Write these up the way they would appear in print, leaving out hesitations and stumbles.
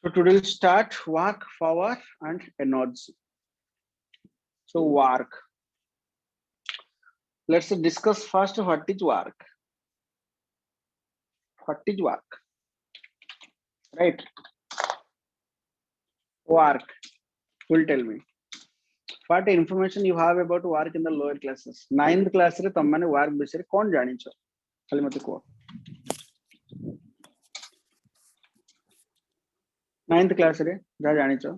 So today we'll start work, power, and energy. So work. Let's discuss first what is work. What is work? Right? Work. Will tell me. What information you have about work in the lower classes? 9th class रे तुम मैंने work विषय कौन जानी चो? खाली मते को. 9th class रे जा जानी चो?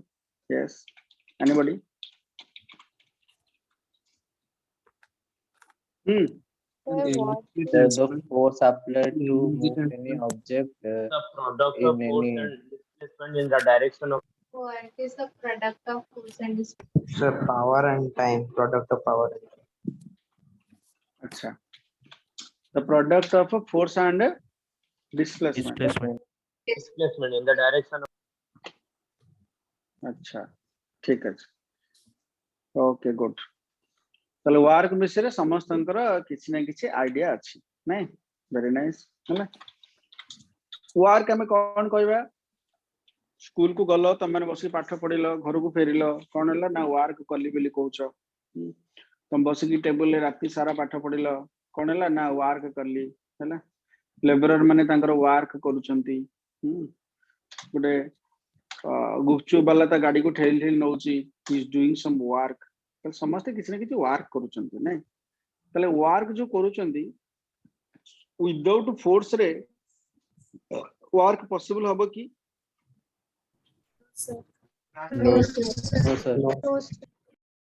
Yes. Anybody? The force applied to move any object The product in of force any- and displacement in the direction of What is the product of force and displacement? So power and time, product of power. अच्छा. The product of a force and displacement. displacement in the direction of अच्छा. ठीक है. Okay, good. चलो work विषय समस्तंकर किसी ना किसी idea अच्छी नहीं वेरी नाइस है वर्क हमें कौन कहबा स्कूल को गलो तुम मैंने बस पाठ पढ़िल घर को फेरिल कौन है ना वर्क कली बोली कहूच तुम बसिकी टेबल रे राति सारा पाठ पढ़िल कौन है ना वर्क कली है लेबरर माने तांकर वर्क करूचंती गोटे गुपचुप वाला ता गाड़ी को ठेल ठेल नौची he is doing some work समस्त किसी ना किसी वर्क करूचंती नहीं तले वर्क जो करूचंती विदाउट फोर्स रे वर्क पॉसिबल हबो कि No, sir.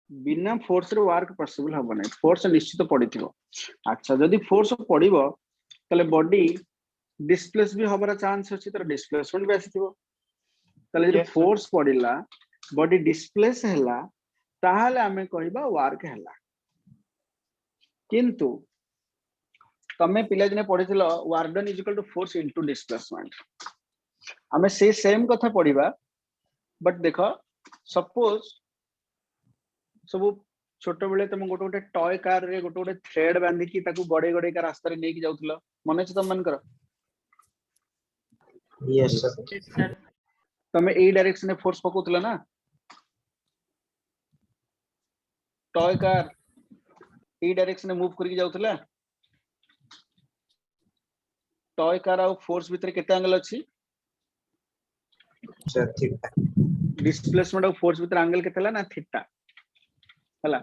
बिना फोर्स रे वर्क पॉसिबल हबो नहीं फोर्स निश्चित पड़िथिबो अच्छा जदी फोर्स पड़िबो तले बॉडी डिस्प्लेस भी हबार चांस अछि तर डिस्प्लेसमेंट भी आसीथिबो तले जदी फोर्स पड़िला बॉडी डिस्प्लेस हैला ताहाले आमे कहिबा वर्क हैला किंतु तमे पिला दिने पढिथिलो work done is equal to force into displacement आमे से सेम कथा पढिबा बट देखो सपोज सब छोट बेले तुम गोटे गोटे टॉय कार रे गोटे गोटे थ्रेड बांधी की ताकू गडे गडे का रास्ता रे नै कि जाउथलो मने छ तम मन कर Yes, sir. तमे ए डायरेक्शन में फोर्स पकोतला ना टॉय कार ए डायरेक्शन में मूव करके जाउथला टॉय कार आ फोर्स भीतर केते एंगल अछि Sir, ठीक है. डिस्प्लेसमेंट ऑफ फोर्स भीतर एंगल केतेला ना थीटा हला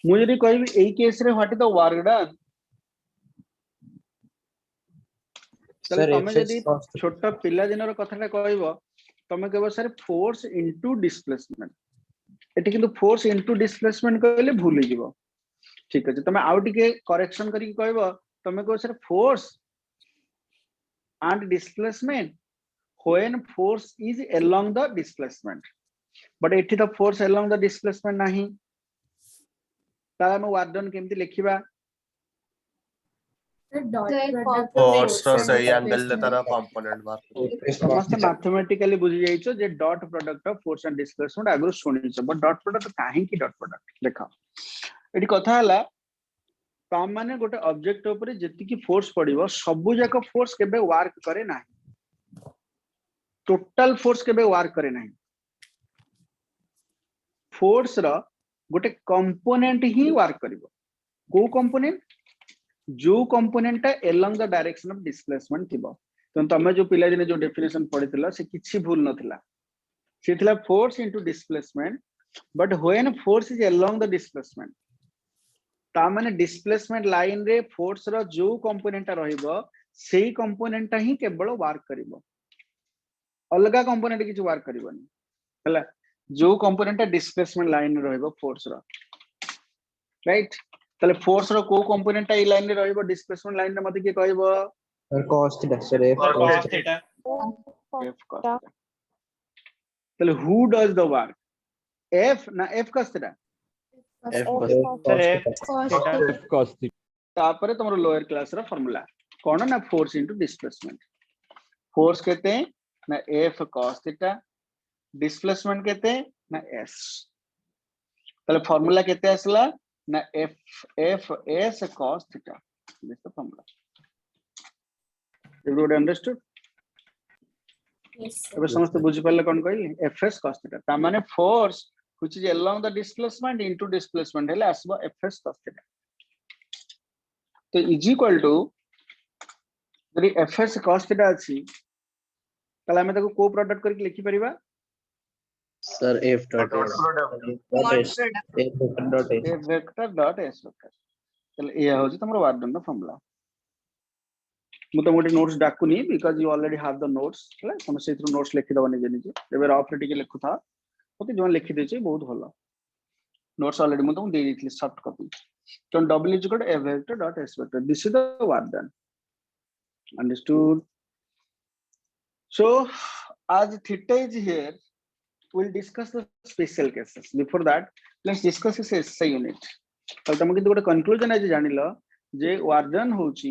मु जदी कहबी एई केस रे what is the work done Sir, तमे F is जदी cost. छोट पिला दिनर कथाटा कहबो तमे कहबो sir force into displacement eighty किंतु फोर्स इनटू डिस्प्लेसमेंट कहले भूल हिजिबो ठीक अछि तमे आउ टिके करेक्शन करी कहबो तमे कहबो sir force and displacement when force is along the displacement but एठी तो force along the displacement नाही ताला हम वर्क डन केमति लिखिबा फोर्स रो सही एंगल ले तारा कंपोनेंट मार्क F is समस्त cost. मैथमेटिकली बुझि जाइछो जे dot product of force and displacement आगु सुनिछो बट डॉट प्रोडक्ट काहे की डॉट प्रोडक्ट देखा एठी कथा हला तम माने गोटे ऑब्जेक्ट ऊपर जति की फोर्स पड़िबो सबु जाक फोर्स केबे वर्क करे नाही टोटल फोर्स केबे वर्क करे नाही फोर्स रो गोटे कंपोनेंट ही वर्क करिवो को कंपोनेंट जो component along the direction of displacement थिबो तो तमे जो पिला दिने जो डेफिनेशन पढितला से किछि भूल नथिला से थिला force into displacement but when force is along the displacement ता माने डिस्प्लेसमेंट लाइन रे फोर्स रो जो कंपोनेंट रहइबो सेही कंपोनेंट ही केवल वर्क करिवो अलगा कंपोनेंट किछि वर्क करिवोनी हला जो कंपोनेंट डिस्प्लेसमेंट लाइन रे रहइबो फोर्स रो राइट तले फोर्स रो को कंपोनेंट ई लाइन रे रहइबो डिस्प्लेसमेंट लाइन रे मते के कहइबो Sir, cost. Sir, F cos cost. theta. f cos theta तले who does the work f ना f cos theta F F cost. तापरे तमरो लोअर क्लास रो formula कोन ना फोर्स इनटू डिस्प्लेसमेंट फोर्स कहते हैं ना f cos theta डिस्प्लेसमेंट कहते हैं ना s तले फार्मूला कहते असला ना f s cos theta this is the formula everybody understood Yes, sir. ଏବେ ସମସ୍ତେ ବୁଝିପାରିଲେ କଣ କହିଲି fs cos theta ତା ମାନେ force which is along the displacement into displacement ହେଲେ ଆସିବ fs cos theta तो is equal to ଯଦି fs cos theta ଅଛି ତାହେଲେ ଆମେ ତାକୁ କୋ प्रोडक्ट करके लिखि परिबा Sir, F dot Dot S. product. Dot Dot S. product. F dot S. a vector dot s vector ତାହେଲେ एया होची तमरो वर्क डन फॉर्मूला मु तो मोटे नोट्स डाकुनी because you already have the notes हला हम सेथु नोट्स लिखि दबा निजे निजे एबे रफ रे टिके लिखु था ओके जो लिखि देछि बहुत भलो नोट्स ऑलरेडी मु तो दे दिथि सॉफ्ट कॉपी तो w is equal to a vector dot s vector this is the work done understood so as theta is here we'll discuss the special cases before that let's discuss this SI unit तो तुम किंतु गोटे conclusion आज जानिलो जे work done होची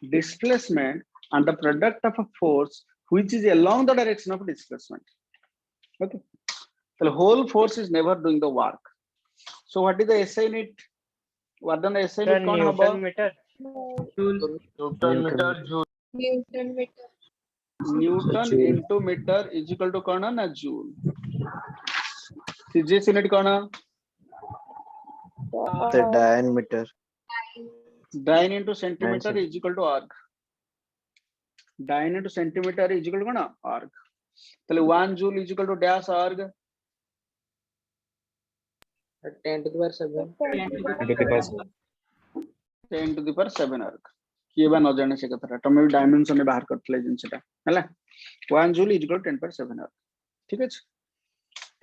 displacement and the product of a force which is along the direction of displacement okay so the whole force is never doing the work so what is the SI unit work done SI unit कौन हबो Newton meter, joule. Newton meter. Newton Joule. into meter is equal to कौन ना joule CGS unit कौन The diameter. dyne into centimeter Nine is equal to arc dyne into centimeter is equal to कौन arc ताले 1 joule is equal to dash arc 10 to the power 7. 10 to the power 7 arc किए बा न जाने से कथरा तमे भी डायमेंशन में बाहर करथले जिनसेटा हला 1 joule is equal to 10 power 7 arc ठीक अछि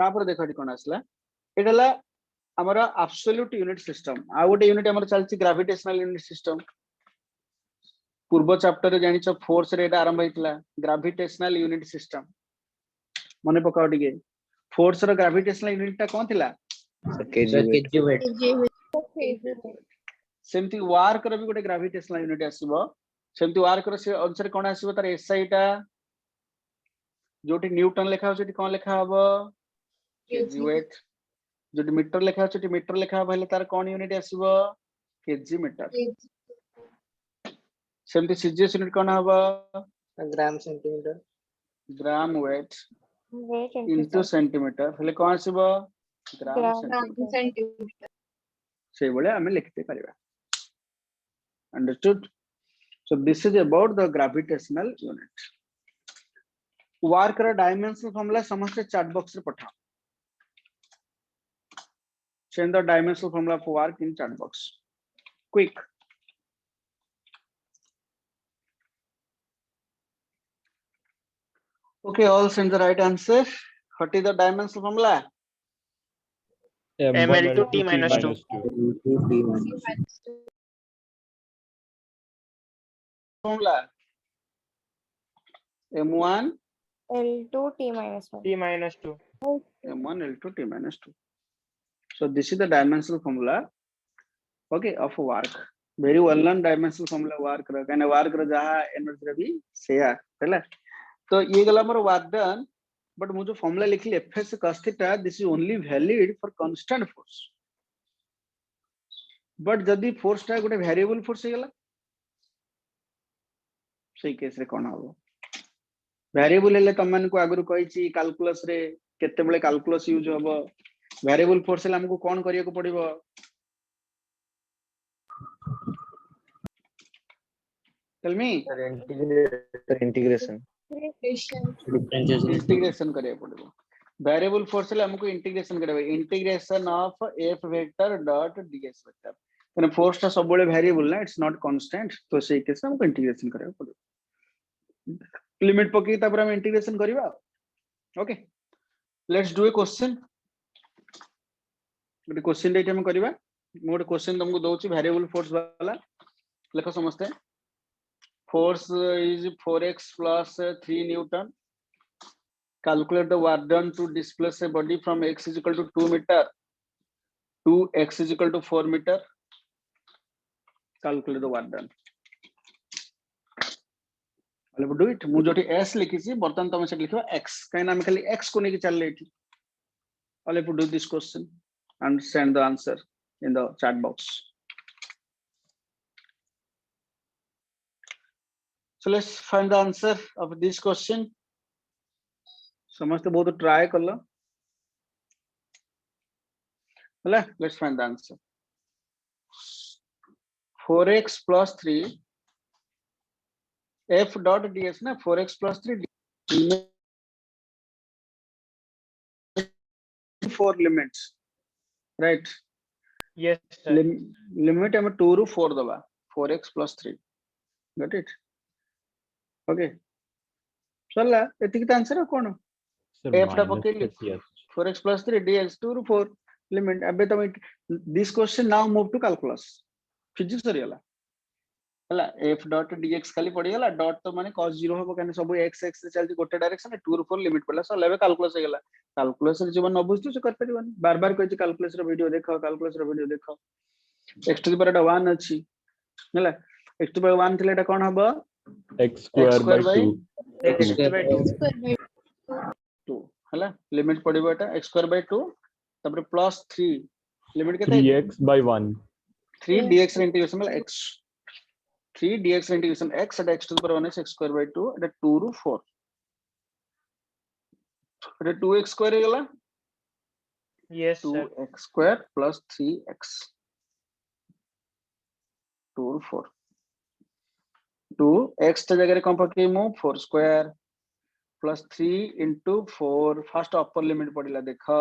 तापर देखा कोन आसला एडला हमारा एब्सोल्यूट यूनिट सिस्टम आ गोटे यूनिट हमर चलछि ग्रेविटेशनल यूनिट सिस्टम पूर्व चैप्टर रे जानिछ फोर्स रे एटा आरंभ होइतला ग्रेविटेशनल यूनिट सिस्टम मने पकाओ दिगे फोर्स रो ग्रेविटेशनल यूनिट ता कोन थिला Sir, kg Sir, weight. kg weight. सेमती वर्क रो भी गोटे ग्रेविटेशनल यूनिट आसीबो सेमती वर्क रो से अनुसार कोन आसीबो तार एसआई टा जोटी न्यूटन लिखा हो जोटी कोन लिखा हबो केजी वेट जोटी मीटर लिखा हो जोटी मीटर लिखा हबो हेले तार कोन यूनिट आसीबो केजी मीटर सेमती सीजीएस यूनिट कोन हबो Gram centimeter. Gram weight into centimetre हेले कोन आसीबो ग्राम सेंटीमीटर Centimeter. से बोले हमें लिखते परिबा understood so this is about the gravitational unit work रा dimensional formula समस्त chat box रे पठा send the dimensional formula for work in chat box quick okay all send the right answer what is the dimensional formula ML to T minus 2. formula m1 L2 T minus 1. T minus 2. m1 l2 t minus 2 so this is the dimensional formula okay of work very well known dimensional formula work रा काने work रा जहा energy रा भी सेया हैला तो ये गला हमर वर्क डन बट मु जो फॉर्मूला लिखली fs cos theta this is only valid for constant force but जदी फोर्स टा गोटे वेरिएबल फोर्स हे गला सही केस रे कोन हबो वेरिएबल हेले तमन को आगरु कहिची कैलकुलस रे केते बेले कैलकुलस यूज हबो वेरिएबल फोर्स हेले हमको कोन करिया को पड़िबो tell me Sir, integration. Integration करिया पड़िबो वेरिएबल फोर्स हेले हमको इंटीग्रेशन करबे integration of f vector dot ds vector तने फोर्स ता सब बेले वेरिएबल ना इट्स नॉट कांस्टेंट तो सही केस हमको इंटीग्रेशन करिया पड़िबो लिमिट पकी तापर हम इंटीग्रेशन करिबा okay let's do a question गोटे क्वेश्चन डेट हम करिबा मो गोटे क्वेश्चन तुमको दोची वेरिएबल फोर्स वाला लिखो समझते force is 4x plus 3 newton calculate the work done to displace a body from x is equal to 2 meter to x is equal to 4 meter calculate the work done I'll do it मु जोटी s लिखी छी बर्तन तमे से लिखबा x Kine हम खाली x को नेकी चलले एठी I'll do this question and send the answer in the chat box so let's find the answer of this question समस्त बहुत ट्राई कर लो ହେଲା let's find the answer 4x plus 3 f dot ds ना 4x plus 3 4 limits right Yes, sir. limit हम 2 ରୁ 4 दबा 4x plus 3 got it okay चला एतिक answer कोन f टा पकेली 4x plus 3 dx 2 ରୁ 4 limit अबे तम this question now move to calculus physics Sarila हला f dot dx खाली पड़ी गला डॉट तो माने cos 0 हो कने सब x x से चलती गोटे डायरेक्शन 2 ରୁ 4 लिमिट पड़ला सब लेवे कैलकुलस हे गला कैलकुलस रे जीवन न बुझतु से कर परिबन बार बार कहै कैलकुलस रे वीडियो देखो कैलकुलस रे वीडियो देखो x to the power 1 अछि हला x to the power 1 थिले एटा कोन हबो x square by 2 X square by 2. Square by 2 हला limit पड़िबो Etah x square by 2 तबरे प्लस 3 लिमिट केते 3x by 1 3 dx रे इंटीग्रेशन मतलब x 3 dx रे integration x at x to the power 1 is x square by 2 एटा 2 ରୁ 4 एटा 2x square हे गला Yes, sir. 2x square plus 3x 2 ରୁ 4 2 x ता जगह कौन पके मु 4 square plus 3 into 4 first upper limit पड़िला देखा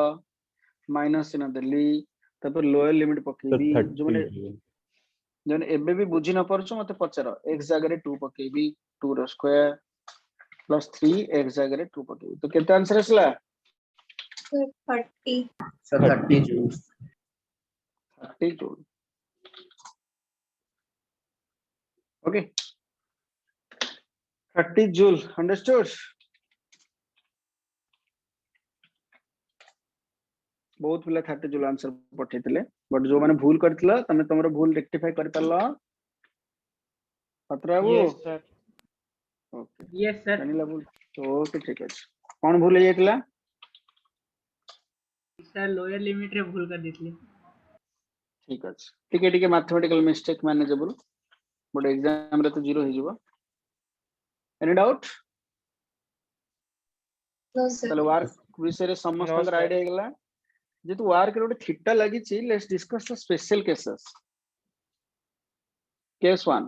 माइनस इन देली तब लोअर लिमिट so पकेबी जो माने 30 जने एबे भी बुझी न परछो मते पचार x जगह रे 2 पकेबी 2 रो स्क्वायर प्लस 3 x जगह रे 2 पकेबी तो केते आंसर असला 30. Sir, 30 joules. 30 joule okay 30 joule understood बहुत पिला 30 जूल आंसर पठेतिले बट जो माने भूल करथिला तमे तमरो भूल रेक्टिफाई कर परला पत्रा वो Yes, sir. Okay Yes, sir. जानिला भूल ओके ठीक अछि कोन भूल हे जाइतला Sir, lower limit रे भूल कर देथिले. ठीक अछि ठीक है mathematical mistake manageable but exam रे तो जीरो हे जिवो एनी डाउट No, sir. चलो वार्क विषय रे समस्त No, अंदर sir. आईडिया गेला जेतु वार्क रे ओटे थीटा लागि छि let's discuss the special cases case 1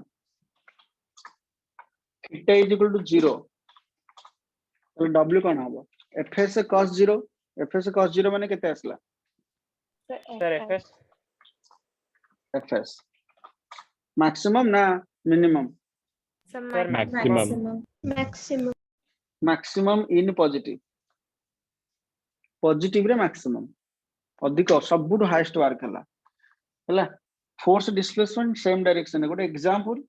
theta is equal to 0 तो w कोन हबो fs cos 0 fs cos 0 माने केते आसला Sir, FS. fs मैक्सिमम ना minimum So Sir, maximum Maximum. Maximum in positive रे मैक्सिमम अधिक सबुठ हाईएस्ट वर्क हला फोर्स डिस्प्लेसमेंट सेम डायरेक्शन है गोटे एग्जांपल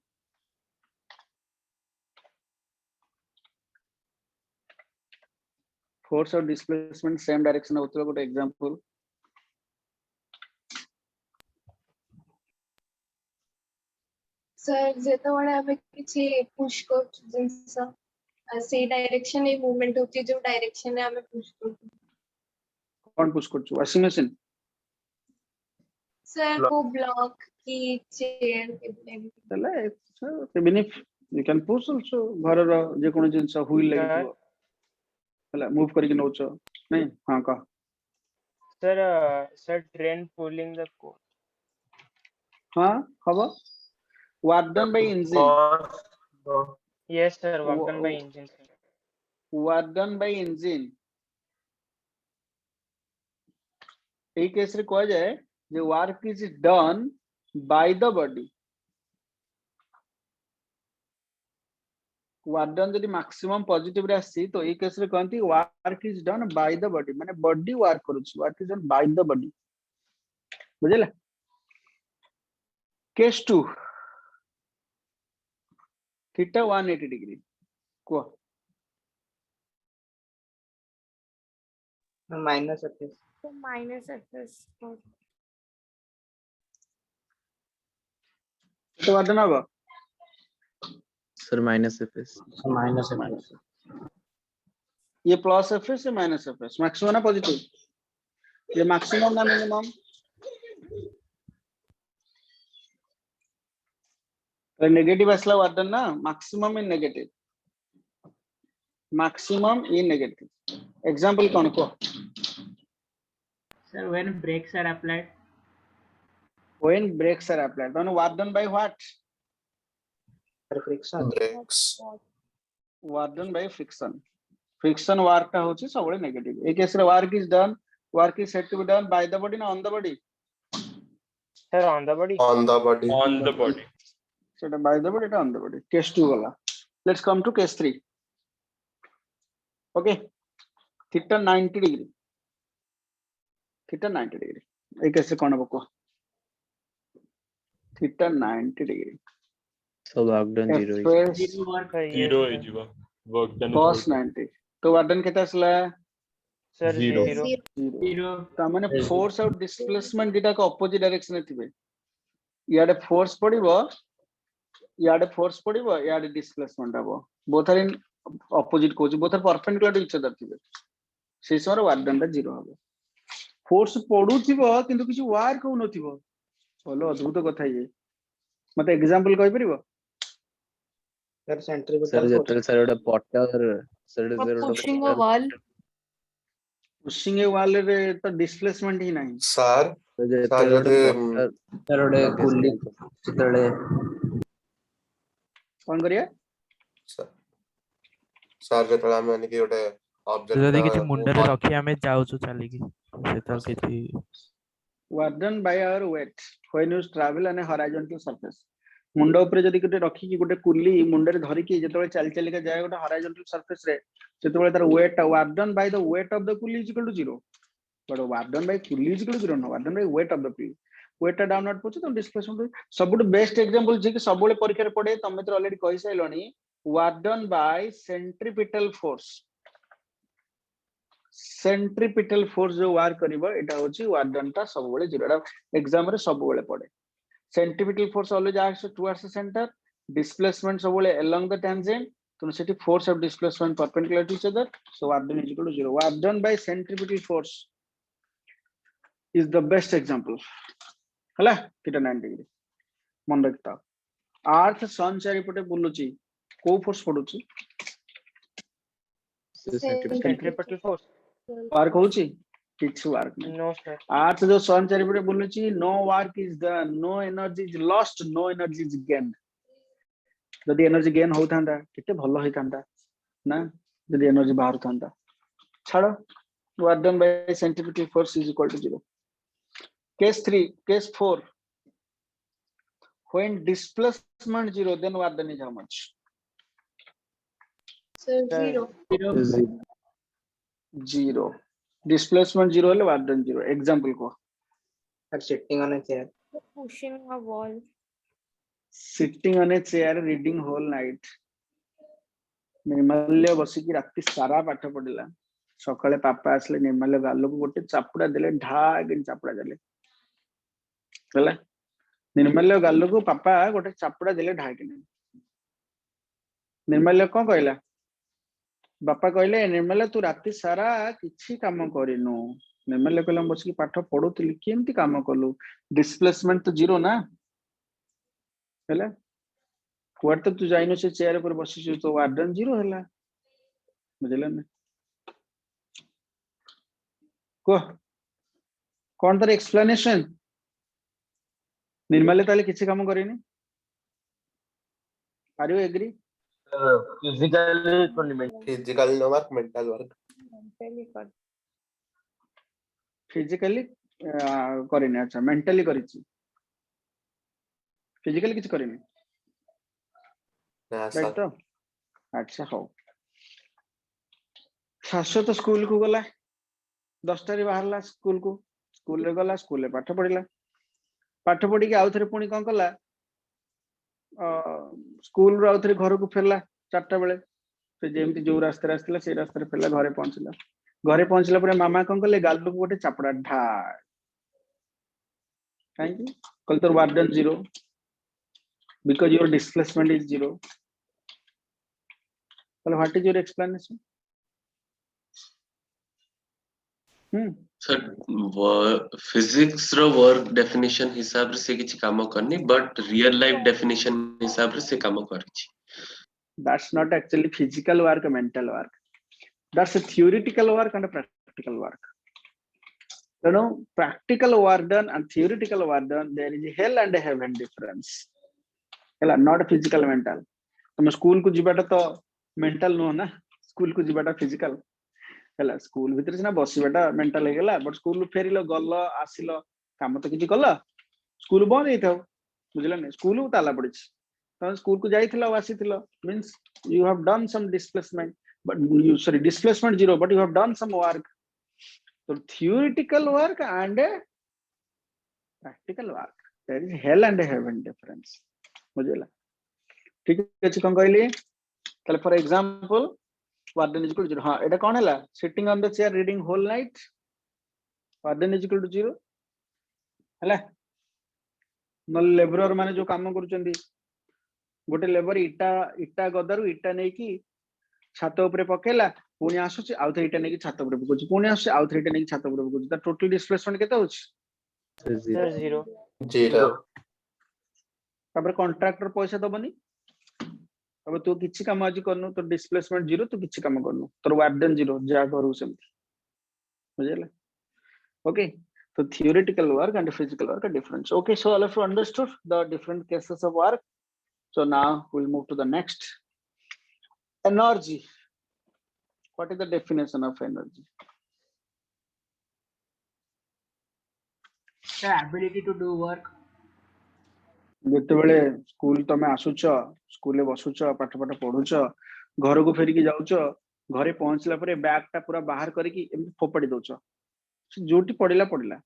फोर्स और डिस्प्लेसमेंट सेम डायरेक्शन होतलो गोटे एग्जांपल Sir, जेतबळे आमे किछि पुश करछु जिंस से डायरेक्शन ए मूवमेंट होती जो डायरेक्शन में आमे पुश करछु कौन पुश करछु वॉशिंग मशीन सर को ब्लॉक की चेयर तले even if you can push also घर रो जे कोनो जिंस व्हील लागि हला मूव करके नोच नहीं हां का Sir, sir, train pulling the core. हां हबो work done by engine cos Yes, sir. Work done by engine, sir. Work done by engine এই কেস রে কোয়া যায় যে work is done by the body work done যদি maximum positive रे आसी तो এই কেস রে কোনটি work is done by the body माने बॉडी वर्क करूची work is done by the body बुझला केस 2 थीटा 180 डिग्री को Minus FS. So minus fs. तो वर्क डन होगा Sir, minus fs. Minus FS. ये प्लस एफएस या minus FS maximum ना positive ये मैक्सिमम ना मिनिमम तो नेगेटिव असला वर्क डन ना maximum in negative maximum in negative. Example कौन को? Sir, when brakes are applied. When brakes are applied, then work done by what? friction. Breaks. Work done by friction. Friction work टा होची सबले negative. एक case रे work is said to be done by the body ना on the body. Sir, on the body. On the body. On the body. So এটা by the body, এটা on the body. Case 2 वाला. Let's come to case 3. Okay. Theta 90 degree. Theta 90 degree. एक कैसे कौन बको? Theta 90 degree. So work done 0 is FS Zero work. Sir, yes, Zero sir. is work done. cos 90. तो work done कितना असला? Sir, Zero. 0. 0. Zero. तो माने force और displacement दिटा का opposite direction में थिबे. याडे force पड़िबो, याडे force पड़िबो, याडे displacement आबो. Both are in opposite coach, both are perpendicular to each other थिबे. से समय work done टा 0 हबो. Force पड़ू थिबो किंतु किसी work हो न थिबो. बोलो अद्भुत कथा ये. मते example कहि परिबो? Sir, centripetal sir force. जेतले sir ओटा potter sir is there pushing a wall. Pushing a wall रे तो displacement ही नहीं. Sir, जेतले ओटा ଯଦି, potter Sir, ओडे Okay, कुल्ली sir. चितळे. कौन करिया? sir ଯେତେବେଳେ ଆମେ ମାନେ କି ଗୋଟେ object ଯଦି କିଛି ଟା- ମୁଣ୍ଡରେ ରଖି ଆମେ ଯାଉଛୁ ଚାଲିକି ସେଟା କିଛି Work done by our weight when you travel on a horizontal surface. मुंडा ऊपर जदि गोटे रखी कि गोटे कुली मुंडरे धरि कि जेतबे चाली चाली का जाय गोटे horizontal surface रे सेतबे तार weight work done by the weight of the pulley is equal to 0. But work done by pulley is equal to 0 no, work done by weight of the pulley. Weight टा downward पहुंचे तो displacement सबुट best example जे कि सबले परीक्षा रे पड़े तमे तो ऑलरेडी कहि साइलोनी work done by centripetal force. Centripetal force जो वार करिवो एटा होची वर्क डन ता सब बेले 0 एटा एग्जाम रे सब बेले पड़े. Centripetal force always acts towards the centre, displacement सब बेले अलोंग द टेंजेंट, तो सेठी force of displacement perpendicular to each other, so work done is equal to 0. Work done by centripetal force is the best example. हला theta 90 degree मन रखता. Earth sun चारि पटे बुलुची को फोर्स पडुची? Centripetal force. वर्क होची किछु वर्क नहीं. No, sir. अर्थ जो सन चारिपटे बुलुची no work is done, no energy is lost, no energy is gain. जदि एनर्जी गेन होतांदा केते भलो होतांदा ना, जदि एनर्जी बाहर थांदा. छाड़ो, work done by centripetal force is equal to 0. Case 3, case 4, when displacement 0 then work done is how much? Sir, 0. Zero. 0. Displacement 0 है वर्क डन 0. एग्जांपल को Sir, sitting on a chair. Pushing a wall. sitting on a chair reading whole night. निर्मल्य बसी की राती सारा पाठ पढ़िला. सकाळे पापा आसले निर्मल्य गालो को गोटे चापुड़ा देले, ढा गिन चापुड़ा देले. हला निर्मल्य गालो को पापा गोटे चापुड़ा देले ढा गिन. निर्मल्य कोन कहला? बापा कहले निर्मल्य तू राती सारा किछि काम करिनु. निर्मल्य कहला बसी की पाठ पढुतली केमती काम कलु? डिस्प्लेसमेंट तो 0 ना. हला कुआर तक तू जाइनो से चेयर पर बसी तो वर्क डन 0 हला. बुझला ना? को कौन तार एक्सप्लेनेशन? निर्मल्य ताले किछि काम करेनी. Are you agree? physical no work, mental work. Mentally कर. फिजिकली करेनी. अच्छा मेंटली करिछि. फिजिकली किछि करेनी. ना राइट sir. तो अच्छा हो. शाश्वत तो स्कूल को गला 10टा रे बाहरला स्कूल को. स्कूल रे गला, स्कूल रे पाठ पढ़िला. पाठ पढ़ी के आउ थरे पुणी कोन कला? स्कूल रो आउ थरे घर को फेरला 4टा बेले. से जेमती जो रास्ता रास्ता से रास्ता रे फेरला, घरे पहुंचला. घरे पहुंचला पर मामा कोन कले गाल को गोटे चापड़ा ढा. Thank you. कल तो work done 0 because your displacement is 0. Well, what is your explanation? Sir physics रो वर्क डेफिनेशन हिसाब से किछि काम करनी, बट रियल लाइफ डेफिनेशन हिसाब से काम करछि. That's not actually physical work, mental work. that's a theoretical work and a practical work. You know, practical work done and theoretical work done, there is a hell and a heaven difference. Hell, not physical, mental. तुम school को जीवाटा तो mental no ना, school को जीवाटा physical हैला। School भीतर सिना बसिबाटा mental हे गेला, but school फेरिलो गल्ल आसिलो काम तो किछि कल्ला, स्कूल बंद हेइ थाउ बुझला नै, स्कूल ताला पड़िछि तो स्कूल को जाइथिलो आसिथिलो means you have done some displacement, but you sorry displacement zero, but you have done some work. So theoretical work and a practical work, there is hell and heaven difference बुझला। ठीक अछि कोन कहली तले for example warden is equal to 0। हां एटा कोन हला sitting on the chair reading whole night, warden is equal to 0 हला। न labourer माने जो काम करूचंदी, गोटे लेबर इटा इटा गदरु इटा नै की छात ऊपर पकेला, पुणी आसुची आउ थे इटा नै की छात ऊपर पकोची, पुणी आसुची आउ थे इटा नै की छात ऊपर पकोची, द टोटल डिस्प्लेसमेंट केते होची? Sir, 0. 0 तापर कॉन्ट्रैक्टर पैसा दबनी, अब तू किछि काम आज करनु तो डिस्प्लेसमेंट 0, तू किछि काम करनु तोर वार्डन 0 जा करू सेमती बुझला। Okay, so theoretical work and physical work are different. Okay, so all of you understood the different cases of work. So now we'll move to the next. Energy. What is the definition of energy? The ability to do work. ଯେତେବେଳେ school ତମେ ଆସୁଛ, ସ୍କୁଲରେ ବସୁଛ, ପାଠ ପାଠ ପଢୁଛ, ଘରକୁ ଫେରିକି ଯାଉଛ, ଘରେ ପହଞ୍ଚିଲା ପରେ ବ୍ୟାଗ ଟା ପୁରା ବାହାର କରିକି ଏମିତି ଫୋପାଡ଼ି ଦଉଛ, ଯୋଉଠି ପଡିଲା ପଡିଲା,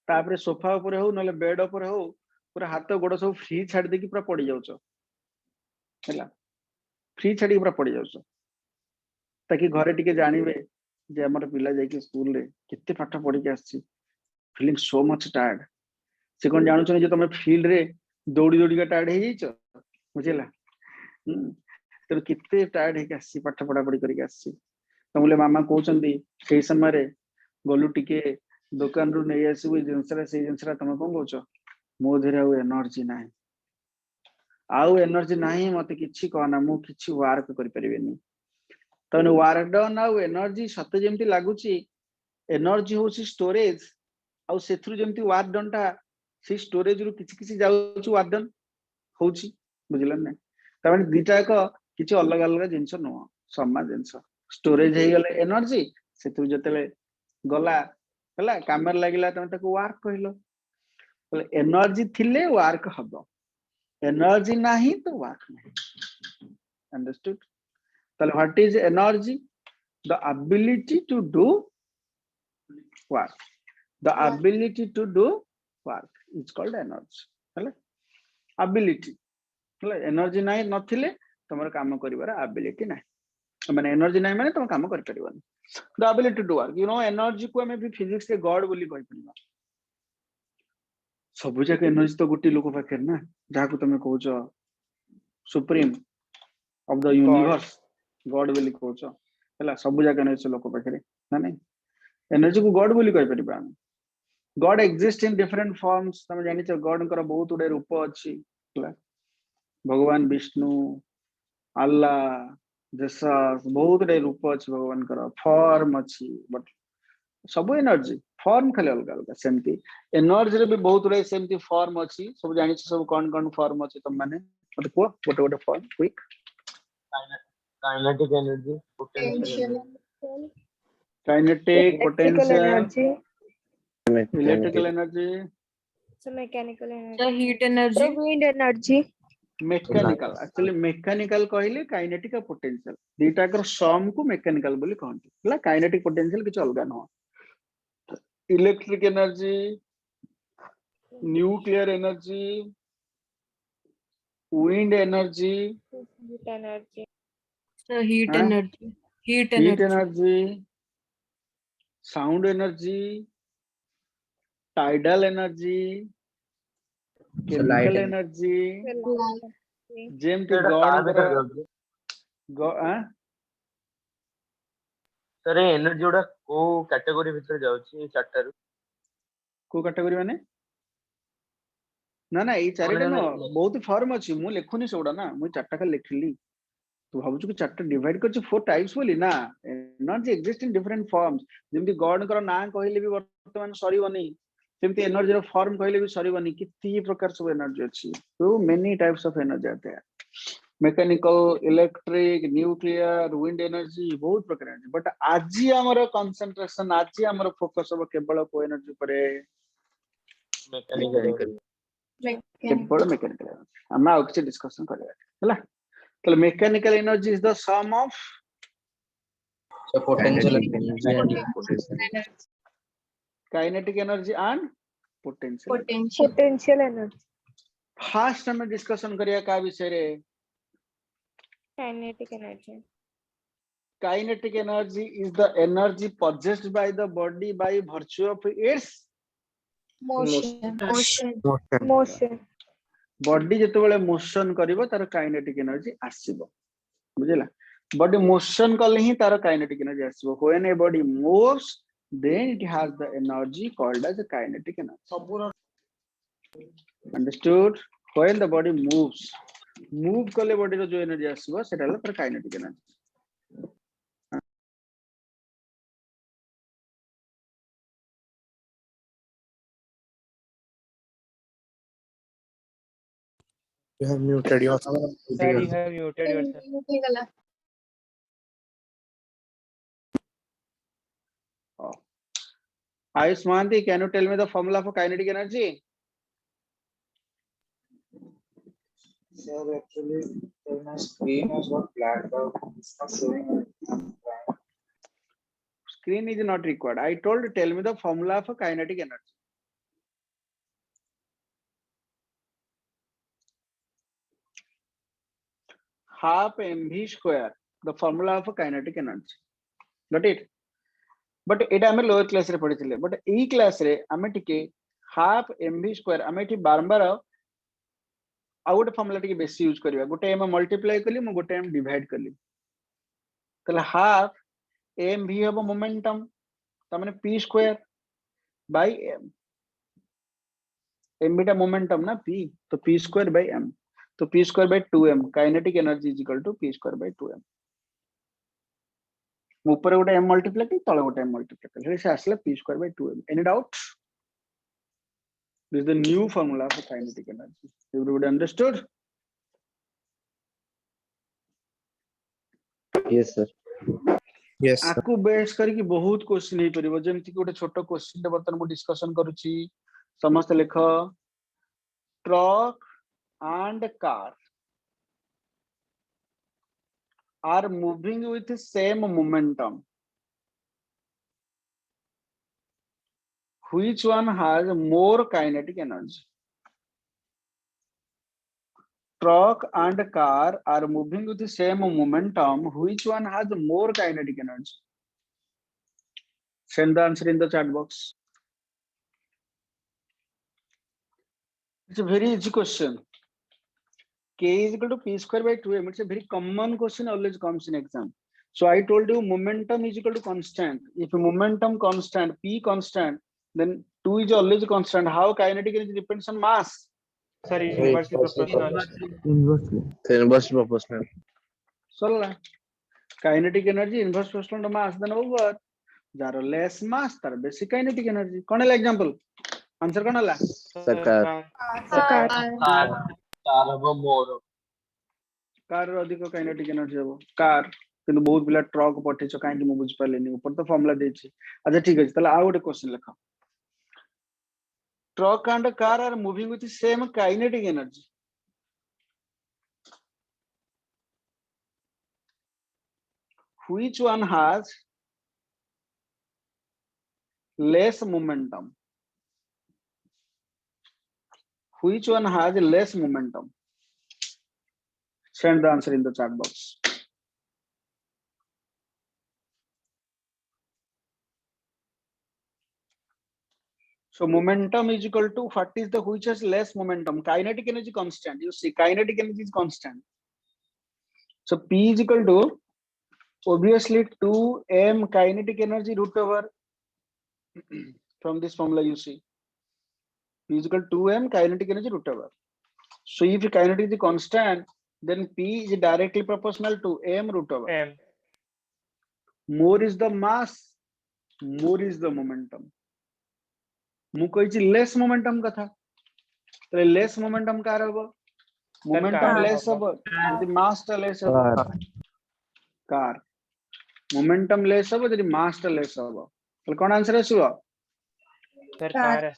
ତାପରେ ସୋଫା ଉପରେ ହଉ ନହେଲେ ବେଡ୍ ଉପରେ ହଉ ପୁରା ହାତ ଗୋଡ ସବୁ ଫ୍ରି ଛାଡି ଦେଇକି ପୁରା ପଡି ଯାଉଛ ହେଲା, ଫ୍ରି ଛାଡିକି ପୁରା ପଡି ଯାଉଛ, ତାକି ଘରେ ଟିକେ ଜାଣିବେ ଯେ ଆମର ପିଲା ଯାଇକି ସ୍କୁଲରେ କେତେ ପାଠ ପଢିକି ଆସିଛି, ଫିଲିଂ ସୋ ମଚ୍ ଟାୟାର୍ଡ। से कौन जानू जे तुम फील्ड रे दौड़ी दौड़ी का टायर्ड हे जाइछ बुझिला, तो कितने टायर्ड हे आसी पाठ पढ़ा पढ़ी करके आसी, तमले मामा कहउचंदी सेही समय रे गलु टिके दुकान रु नै आसीबो जिंसरा, से जिंसरा तुम कोन कहउछ मो धरे आउ एनर्जी नाही, आउ एनर्जी नाही, मते किछि कहना मु किछि वर्क करि परिबेनी। तने वर्क डन आउ एनर्जी सते जेमति लागुची, एनर्जी होची स्टोरेज, आउ सेथुरु जेमति वर्क डन टा से स्टोरेज रु किछि किछि जाउछु वार्डन होउची बुझिला नै, तमाने दुटा को किछि अलग अलग जिंस न समान जिंस। स्टोरेज हे गेले एनर्जी, सेतु जतेले गला हला कामर लागिला तमे ताको वर्क कहिलो, बोले एनर्जी थिले वर्क हबो, एनर्जी नाही तो वर्क नाही। अंडरस्टूड? तले what is energy? The ability to do work, the ability to do work is called energy हला। ability हला, एनर्जी नाही नथिले तमर काम करिवार ability नाही, माने एनर्जी नाही माने तुम काम करि परिबनी। द ability to work, you know energy को हमें भी फिजिक्स के गॉड बोली कहि परिबा, सब जक एनर्जी तो गुटी लोक पाखे ना, जहा को तुम कहउछ supreme of the universe God बोली कहउछ हला, सब जक एनर्जी लोक पाखे ना नहीं, एनर्जी को गॉड बोली कहि परिबा। God exists in different forms, तमे जानि छ गॉड कर बहुत उडे रूप अछि, भगवान विष्णु, अल्लाह, जेसस, बहुत उडे रूप अछि भगवान कर, फॉर्म अछि, बट सब एनर्जी फॉर्म खाली अलग अलग सेमती एनर्जी रे भी बहुत उडे सेमती फॉर्म अछि, सब जानि छ सब कोन कोन फॉर्म अछि तुम माने मते को गोटे गोटे form quick. Kinetic energy, potential Potential. Kinetic, Electrical potential, energy. Electrical energy, So mechanical energy. The heat energy. So wind energy. Mechanical. Actually mechanical कहले काइनेटिक और पोटेंशियल दीटा कर सम को मेकानिकल बोली कहंती हला, काइनेटिक पोटेंशियल किछ अलगा न। Electric energy, nuclear energy, wind energy, Heat energy. The heat हाँ? energy. Heat heat energy. Energy, sound energy, tidal energy, chemical energy, जेम के गॉड सर एनर्जी उडा को कैटेगरी भीतर जाउची चारटा रु को कैटेगरी माने ना ना, ये चारिटा न बहुत फॉर्म अछि, मु लेखुनी सोडा ना, मु चारटा का लिखली तू भाबुछु कि चारटा डिवाइड करछि फोर टाइप्स बोली ना energy exist in different forms जेमति गॉड कर ना कहले भी वर्तमान सरीबनी सेमति एनर्जी रो फॉर्म कहले भी सरीबनी कितनी प्रकार सब एनर्जी अछि तो मेनी टाइप्स ऑफ एनर्जी आते हैं mechanical electric nuclear wind energy बहुत प्रकार एनर्जी बट आज हमर कंसंट्रेशन आज हमर फोकस अब केवल को एनर्जी परे Mechanical. केवल मैकेनिकल एनर्जी हम आ किछ डिस्कशन करबा हला तो mechanical energy is the sum of So potential energy and Potential potential. energy. Kinetic energy and potential Potential. Potential energy. First हमें डिस्कशन करिया का विषय रे Kinetic energy. kinetic energy is the energy possessed by the body by virtue of its Motion. Motion. body जेतेबेले motion करिवो तार kinetic energy आसीबो बुझिला बॉडी मोशन कले ही तार काइनेटिक एनर्जी आसीबो when a body moves then it has the energy called as a kinetic energy understood when the body moves move कले बॉडी रो जो एनर्जी आसीबो सेटा हला तार kinetic energy You have muted yourself. Sir, you have muted yourself. ठीक है Ayush Mohanty, can you tell me the formula for kinetic energy? Sir, actually, my screen has got blacked out. It's not showing. Screen is not required. I told you, tell me the formula for kinetic energy. Half mv square, the formula for kinetic energy. Got it? But it I am lower class रे पढ़ी but E class रे आमे टिके half mv square आमे T बारंबार आ गोटे formula टिके बेसी यूज करिया गोटे एम मल्टीप्लाई कली मु गोटे एम डिवाइड कली तले हाफ mv हबो मोमेंटम त माने p square by m m beta momentum ना p तो p स्क्वायर बाय m तो p square by 2m kinetic energy is equal to p square by 2m ऊपर गोटे m मल्टीप्लाई की तळे गोटे m मल्टीप्लाई कले से आसला p square by 2m any doubt this is the new formula for kinetic energy everybody understood Yes, sir. Yes, sir. आकु base करी कि बहुत क्वेश्चन हे परिबो जेमति कि गोटे छोटो क्वेश्चन ते बर्तन मु डिस्कशन करूची समस्त लेख truck and car are moving with the same momentum. Which one has more kinetic energy? Truck and car are moving with the same momentum. Which one has more kinetic energy? Send the answer in the chat box. It's a very easy question. K is equal to p square by 2m. It's a very common question, always comes in exam. So I told you momentum is equal to constant. If momentum constant, p constant, then 2 is always constant. How kinetic energy depends on mass? Sir, inversely proportional. Inverse proportional. So kinetic energy inverse proportional to mass. Then over. Jaro less mass, tar basic kinetic energy. Kone la example? Answer kone la? Car. Car अधिक kinetic energy हबो car किंतु बहुत पिला truck पठे छ काहे कि मु बुझ पालेनी ऊपर तो फार्मूला देछि अच्छा ठीक अछि तले आ गोटे क्वेश्चन लिखो truck and car are moving with same kinetic energy which one has less momentum which one has less momentum Send the answer in the chat box. So momentum is equal to what is the which has less momentum? Kinetic energy constant. You see, kinetic energy is constant. So P is equal to obviously 2m kinetic energy root over from this formula you see. P is equal to 2m kinetic energy root over. So if kinetic is constant, then P is directly proportional to m root over. M. More is the mass, more is the momentum. मु कहिछि less momentum कथा, तो less momentum car हबो, momentum car less हबो यदि मास टा less हबो car, momentum less हबो यदि मास टा लेस हबो, तो कोन आंसर आसीबो? सर कार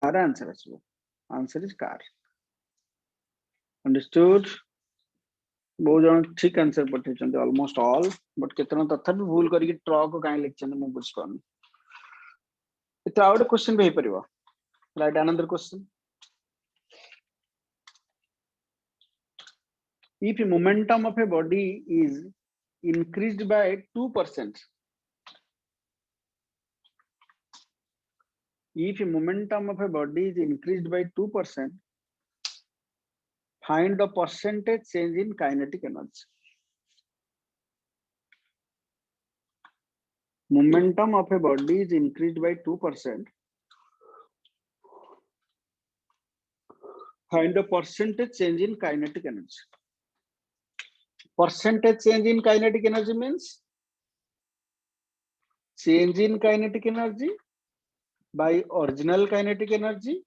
कार आंसर आसीबो, आंसर इज कार. अंडरस्टूड? बहुत जन ठीक आंसर पठेछन ऑलमोस्ट ऑल, बट केतना तथापि भूल करके ट्रक काई लिखछन मु बुझ पानी. इतना आउट क्वेश्चन भी परिबो. Right, another question. If momentum of a body is increased by 2%, if momentum of a body is increased by 2%, find the percentage change in kinetic energy. Momentum of a body is increased by 2%. Find the percentage change in kinetic energy. Percentage change in kinetic energy means change in kinetic energy by original kinetic energy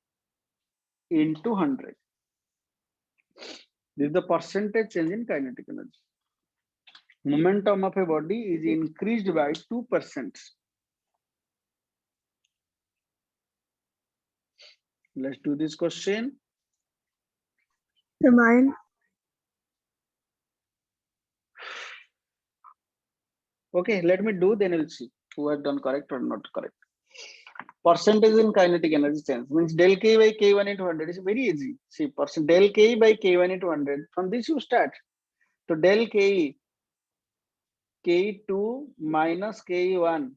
into 100. This is the percentage change in kinetic energy. Momentum of a body is increased by 2%. Let's do this question. Mine. Okay, let me do, then we'll see who have done correct or not correct. Percentage in kinetic energy change means del K by K1 into 100 is very easy. See, percent del K by K1 into 100. From this you start. So del K, K2 minus K1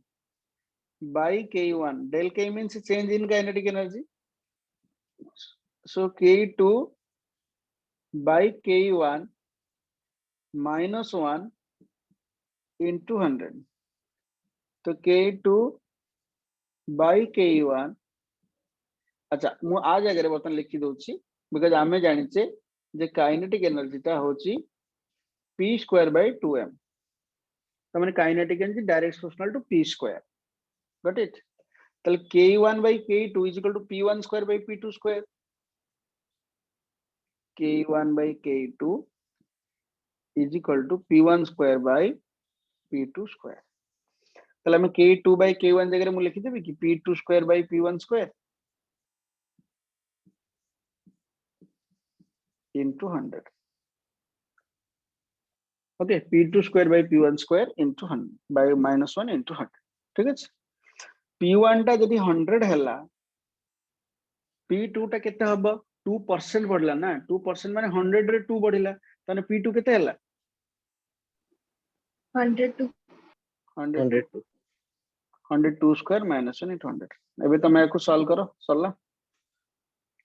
by K1. Del K means change in kinetic energy. So K2 by K1 minus 1 into 100. तो K2 by K1. अच्छा मु आ जगह बर्तन लिखि दोछि because आमे जानि छे जे kinetic energy ता होछि p square by 2m. तो माने kinetic energy direct proportional to p square. Got it? तो K1 by K2 is equal to p1 square by p2 square. K1 by K2 is equal to p1 square by p2 square. ताले मैं K2 by K1 जगह मु लिखि देबी कि p2 square by p1 square into 100. Okay, p2 square by p1 square into 100 by minus 1 into 100. ठीक है? p1 टा जदि 100 हैला, p2 टा केते हबो? 2% बढ़ला ना, 2% माने 100 रे 2 बढ़िला, ताने p2 केते हैला? 102. 102 square minus 1 into 100. एबे तमे एको सॉल्व करो, सरला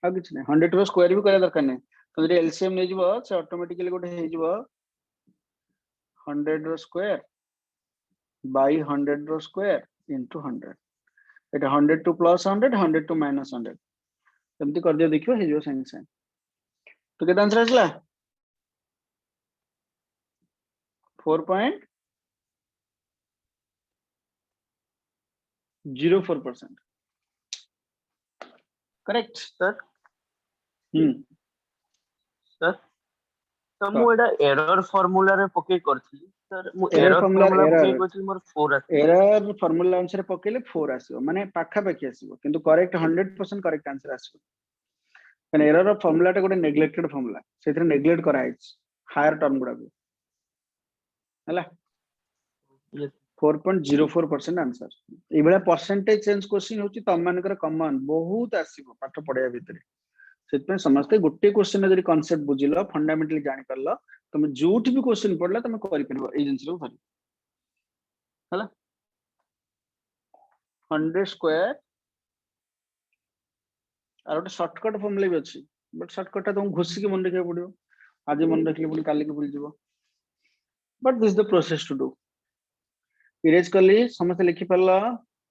आ किछ नै, 100 रो स्क्वायर भी करे दरकार नै. तो जदि एलसीएम नै जिवो से ऑटोमेटिकली गोटे हे जिवो 100 रो स्क्वायर by 100 रो square into 100. Etah 100 to plus 100, 100 to minus 100. एमती कर दियो, देखियो हे जिवो संग संग. तो केता आंसर आसला? 4.04%. Correct, sir. सर तो मु एटा एरर फार्मूला रे पके करथि सर. मु एरर एरर फार्मूला फार्मूला पके एरर करथि मोर 4 आसी. एरर फार्मूला अनुसार पकेले 4 आसीबो, माने पाखा पाखी आसीबो, किंतु करेक्ट 100% करेक्ट आंसर आसीबो. कने एरर फार्मूला टा गोटे नेग्लेक्टेड फार्मूला, सेथरे नेग्लेक्ट करा हिच हायर टर्म गुडा को हला. 4.04% answer. Ebella percentage change question होची तम मानकर कॉमन बहुत आसीबो पाठ पढिया भितरे. सेतपे समस्त गोटे क्वेश्चन जदि कांसेप्ट बुझिलो, फंडामेंटली जानि करलो, तुम जोठी भी क्वेश्चन पढला तुम करि परबो ए जिंस रो भरी हला. 100 स्क्वायर और गोटे शॉर्टकट फॉर्मूला भी अछि, बट शॉर्टकट ता तुम घुसी के मन रखिया पड़ियो. आज मन रखले पुनी काली के भूल जिवो, but this the process to do. Erase करली समस्त लिखि परला.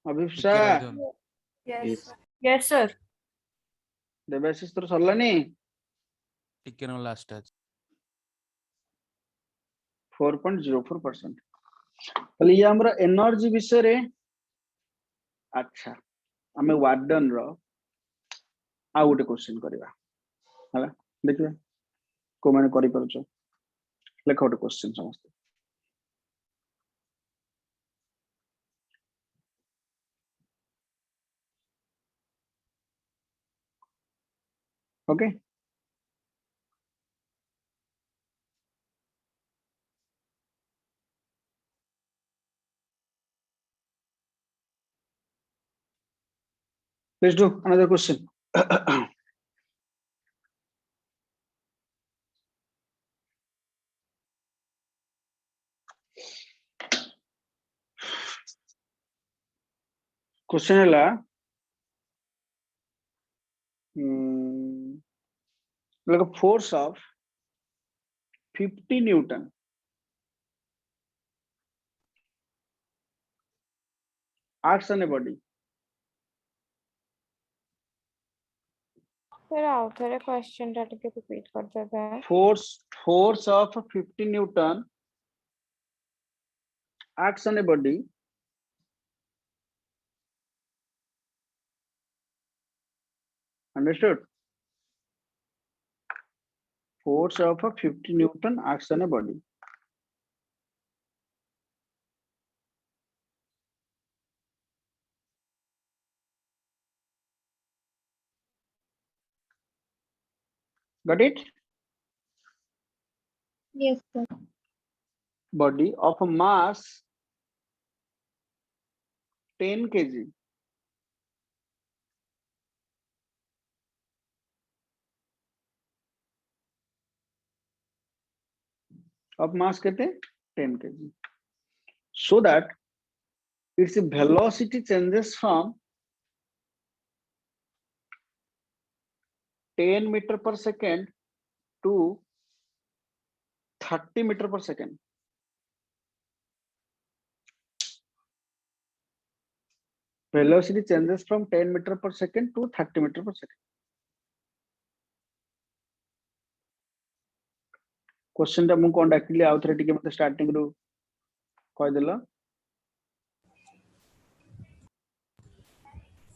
अभिप्सा Yes. Yes, sir. देवाशीष तोर सरलानी ଟିକେ ନ ଲାଷ୍ଟ ଅଛି 4.04%। ताले ये हमरा एनर्जी विषय रे अच्छा हमें वार्डन रो आ गोटे क्वेश्चन करबा हला देखिबा को माने करि परछो लेखा गोटे क्वेश्चन समस्त okay let's do another question question है like a force of 50 Newton acts on a body sir आओ थोड़े क्वेश्चन टा टिके रिपीट कर देते हैं force of 50 Newton acts on a body understood force of 50 Newton acts on a body got it Yes, sir. body of a mass 10 kg of mass कहते हैं 10 kg so that its velocity changes from 10 meter per second to 30 meter per second velocity changes from 10 meter per second to 30 meter per second question टा मु कोन डाकली आउ थरे टिके मते starting रु कह देला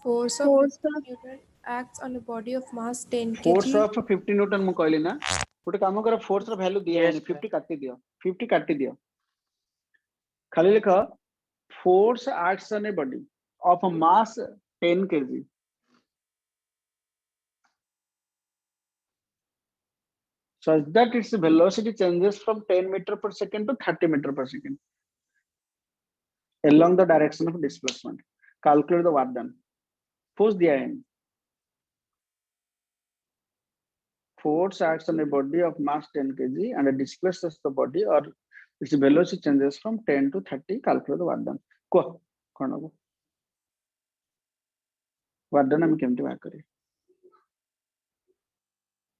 force of Newton acts on a body of mass 10 force kg of 50 Newton मु कहली ना गोटे काम कर फोर्स रो वैल्यू दिया Yes, है sir. 50 काटी दियो 50 काटी दियो खाली लिख force acts on a body of a mass 10 kg such that its velocity changes from 10 meter per second to 30 meter per second along the direction of displacement calculate the work done force दिया है force acts on a body of mass 10 kg and displaces the body or its velocity changes from 10 to 30 calculate the work done को कौन हो work done हम केमती बात करें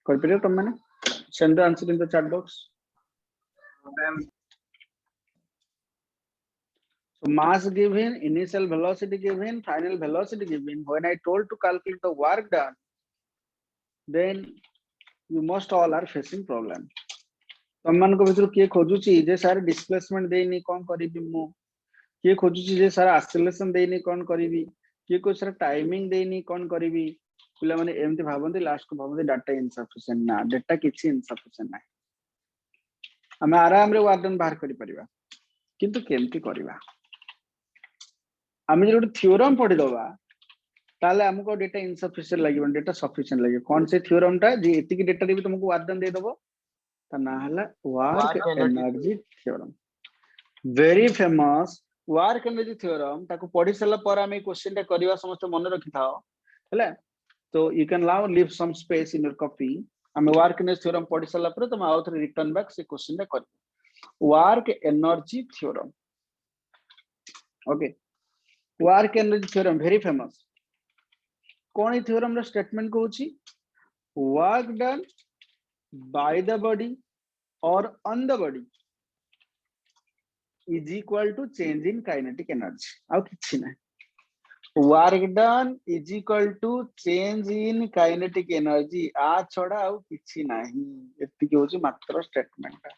कर पिरे तुम मैंने send the answer in the chat box so mass given initial velocity given final velocity given when I told to calculate the work done then you most all are facing problem तुम मान को भितर किए खोजुची जे सारे displacement देनी कोन करिबी मु किए खोजुची जे सारा एक्सेलरेशन देनी कोन करिबी किए को सारा टाइमिंग देनी कोन करिबी पिला माने एमति भाबंती लास्ट को भाबंती डाटा इनसफिशिएंट ना डाटा किछि इनसफिशिएंट ना हम आराम रे वार्डन बाहर करि परिबा किंतु केमति करिबा हम जो थ्योरम पढि दबा ताले हमको डाटा इनसफिशिएंट लागिबो डाटा सफिशिएंट लागिबो कोन से थ्योरम टा जे एतिकी डाटा रे भी तुमको वार्डन दे दबो ता ना हला work energy theorem very famous work energy theorem ताको पढि सला पर हम क्वेश्चन टा करबा समस्त मन रखि थाओ हला तो you can now leave some space in your copy हम वर्क एनर्जी थ्योरम पढि सला पर तुम आउट रिटर्न बैक से क्वेश्चन टा कर work energy theorem okay work energy theorem very famous कोन थ्योरम रो स्टेटमेंट कहूची work done by the body or on the body is equal to change in kinetic energy आउ किछि नै work done is equal to change in kinetic energy आ छड़ा आउ किछि नाही एतिकी होची मात्र statement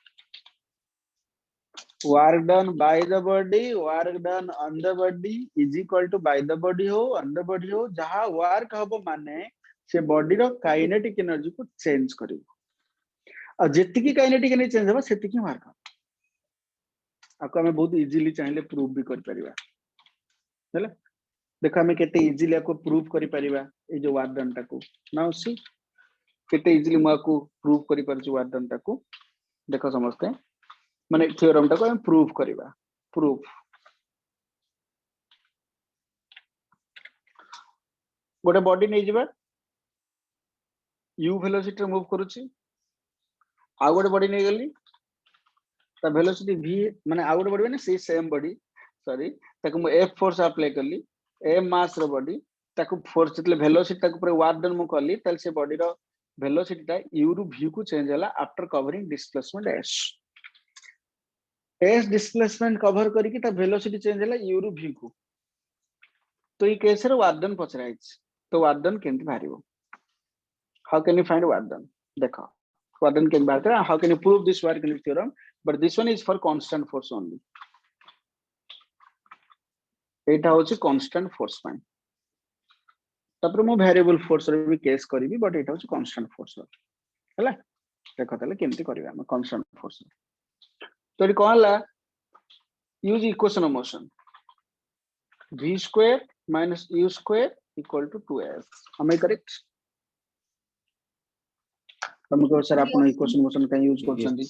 work done by the body work done on the body is equal to by the body हो ऑन द बॉडी हो जहां वर्क हबो माने से बॉडी रो काइनेटिक एनर्जी को चेंज करिवो आ जेतिकी काइनेटिक एनर्जी चेंज हबो सेतिकी वर्क आपको हमें बहुत इजीली चाहिले प्रूव भी कर परिबा हैला देखो हमें केते इजीली आपको प्रूव करि परिबा ए जो वर्क डन टाको नाउ सी केते इजीली म आपको प्रूव करि परछु वर्क डन टाको देखो समझते माने थ्योरम टाको हम प्रूव करिबा प्रूफ गोटे बॉडी नै जिबा u वेलोसिटी रे मूव करूची आ गोटे बॉडी नै गेली ता वेलोसिटी v माने आ गोटे बॉडी माने से सेम बॉडी सॉरी ताको म f फोर्स अप्लाई करली m मास रो बॉडी ताको फोर्स जतले वेलोसिटी ताको पूरा वर्क डन म करली तल से बॉडी रो वेलोसिटी ता u रु v को चेंज होला after covering displacement s displacement cover करिकि ता वेलोसिटी चेंज होला u रु v को तो ई केस रे वर्क डन पचराइछ तो वर्क डन केंति भारिबो how can you find work done देखो वर्क डन कैन बात how can you prove this work in theorem but this one is for constant force only एटा होची कांस्टेंट फोर्स पाइन तपर मु variable force रे भी case करबी but एटा होची constant force हैला देखो तले केमति करबा हम कांस्टेंट फोर्स तो ये कहला use equation of motion v square minus u square equal to 2s हमें करेक्ट हमको सर आपण इक्वेशन मोशन का यूज करछंदी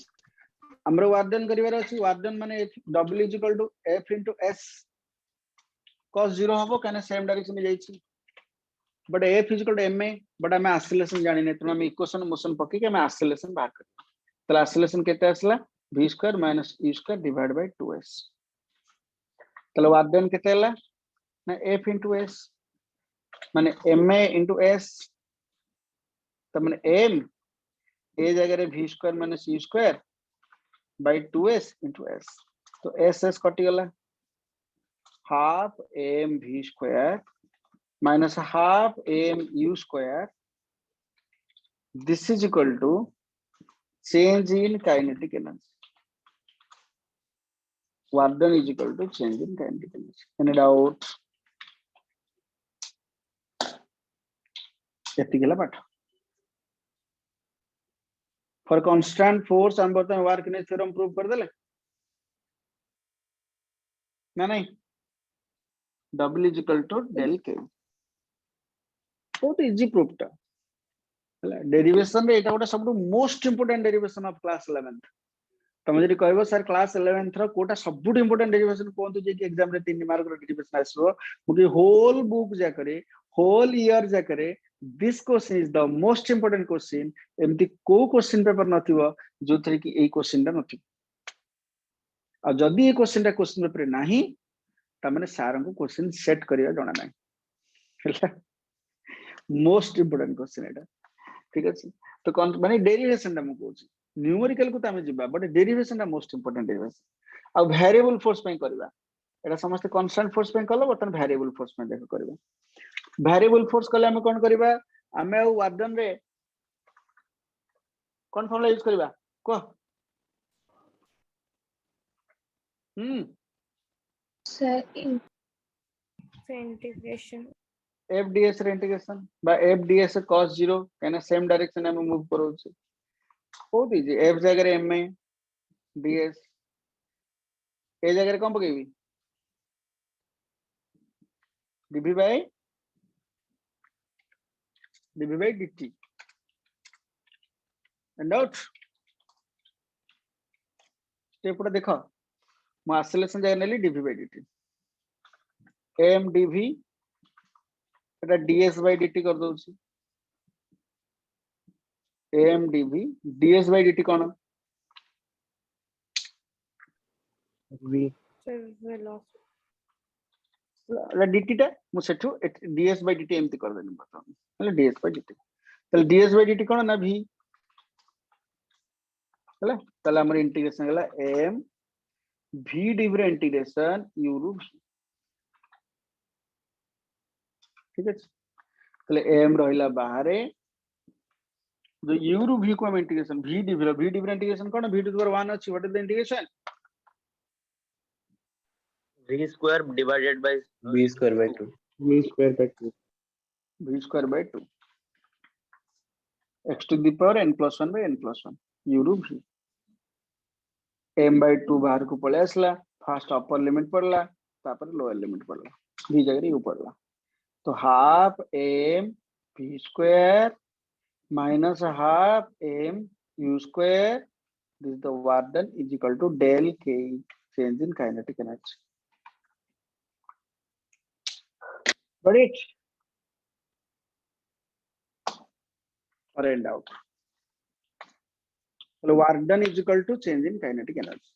हमरो वर्धन करिवार अछि वर्धन माने w is equal to f into s cos 0 हबो कने सेम डायरेक्शन में जाईछि but f is equal to ma but हम एक्सेलरेशन जानि नै त हम इक्वेशन मोशन पक्की के हम एक्सेलरेशन बाहर कर तला एक्सेलरेशन केते आसला v square minus u square divide by 2s तला वर्धन केते हला ना f इनटू s माने ma इनटू s त माने m ए जगह रे v square minus u square by 2s into s तो s कटि गला half m v square minus half m u square this is equal to change in kinetic energy work done is equal to change in kinetic energy any doubt एति गेला पाठ for constant force हम बर्तन work ने theorem prove कर देले ना नहीं W इज इक्वल टू डेल k बहुत इजी प्रूफ ता हला डेरिवेशन रे एटा गोटा सबटु most important derivation of class 11th तमे जदि कहबो सर क्लास 11th रो कोटा सबटु इंपोर्टेंट डेरिवेशन कोनतो जे कि एग्जाम रे 3 मार्क रो डेरिवेशन आसो मुके होल बुक जा करे होल ईयर जा करे this question is the most important question एमती को क्वेश्चन पेपर नथिबो जोथरे कि एई क्वेश्चन ता नथि आ जदि ए क्वेश्चन ता क्वेश्चन पेपर नाही ता माने सार को क्वेश्चन सेट करिया जणा नाही मोस्ट इंपोर्टेंट क्वेश्चन एटा ठीक अछि तो कोन माने डेरिवेशन ता मु कहूची न्यूमेरिकल को तामे जिबा बट डेरिवेशन ता मोस्ट इंपोर्टेंट डेरिवेशन आ वेरिएबल फोर्स पे करबा एटा समस्त कांस्टेंट फोर्स पे कलो बटन वेरिएबल फोर्स पे देखो करबा वेरिएबल फोर्स कले हम कोन करबा हमें वर्धन रे कोन फॉर्मूला यूज करबा को सर इंटीग्रेशन f ds रे इंटीग्रेशन बा f ds cos 0 कहना सेम डायरेक्शन में मूव करो छै बहुत इजी f जगह रे m में ds ए जगह रे कोन पकेबी dv by dt and out step पर देखो म एक्सेलरेशन जगह नेली dv by dt m dv Etah ds by dt कर दउ छी am dv ds by dt cone V La dt टा मु सेठु ds by dt एमति कर देनी बता मतलब ds by dt तले ds by dt कोन ना v हला तले हमर इंटीग्रेशन हला am v dv रे इंटीग्रेशन u रु v ठीक है ताले m रहिला बाहरे जो u रु v को हम इंटीग्रेशन v div इंटीग्रेशन कोन v टू द पावर 1 अछि what is the integration v square divided by V square by 2. V square by 2. v square by 2 x to the power n plus 1 by n plus 1 u रु v m by 2 बाहर को पळे आसला first upper limit पड़ला तापर lower limit पड़ला v जगह u पड़ला तो half m v square minus half m u square this is the work done is equal to del k change in kinetic energy. Got it? Or end out. So work done is equal to change in kinetic energy.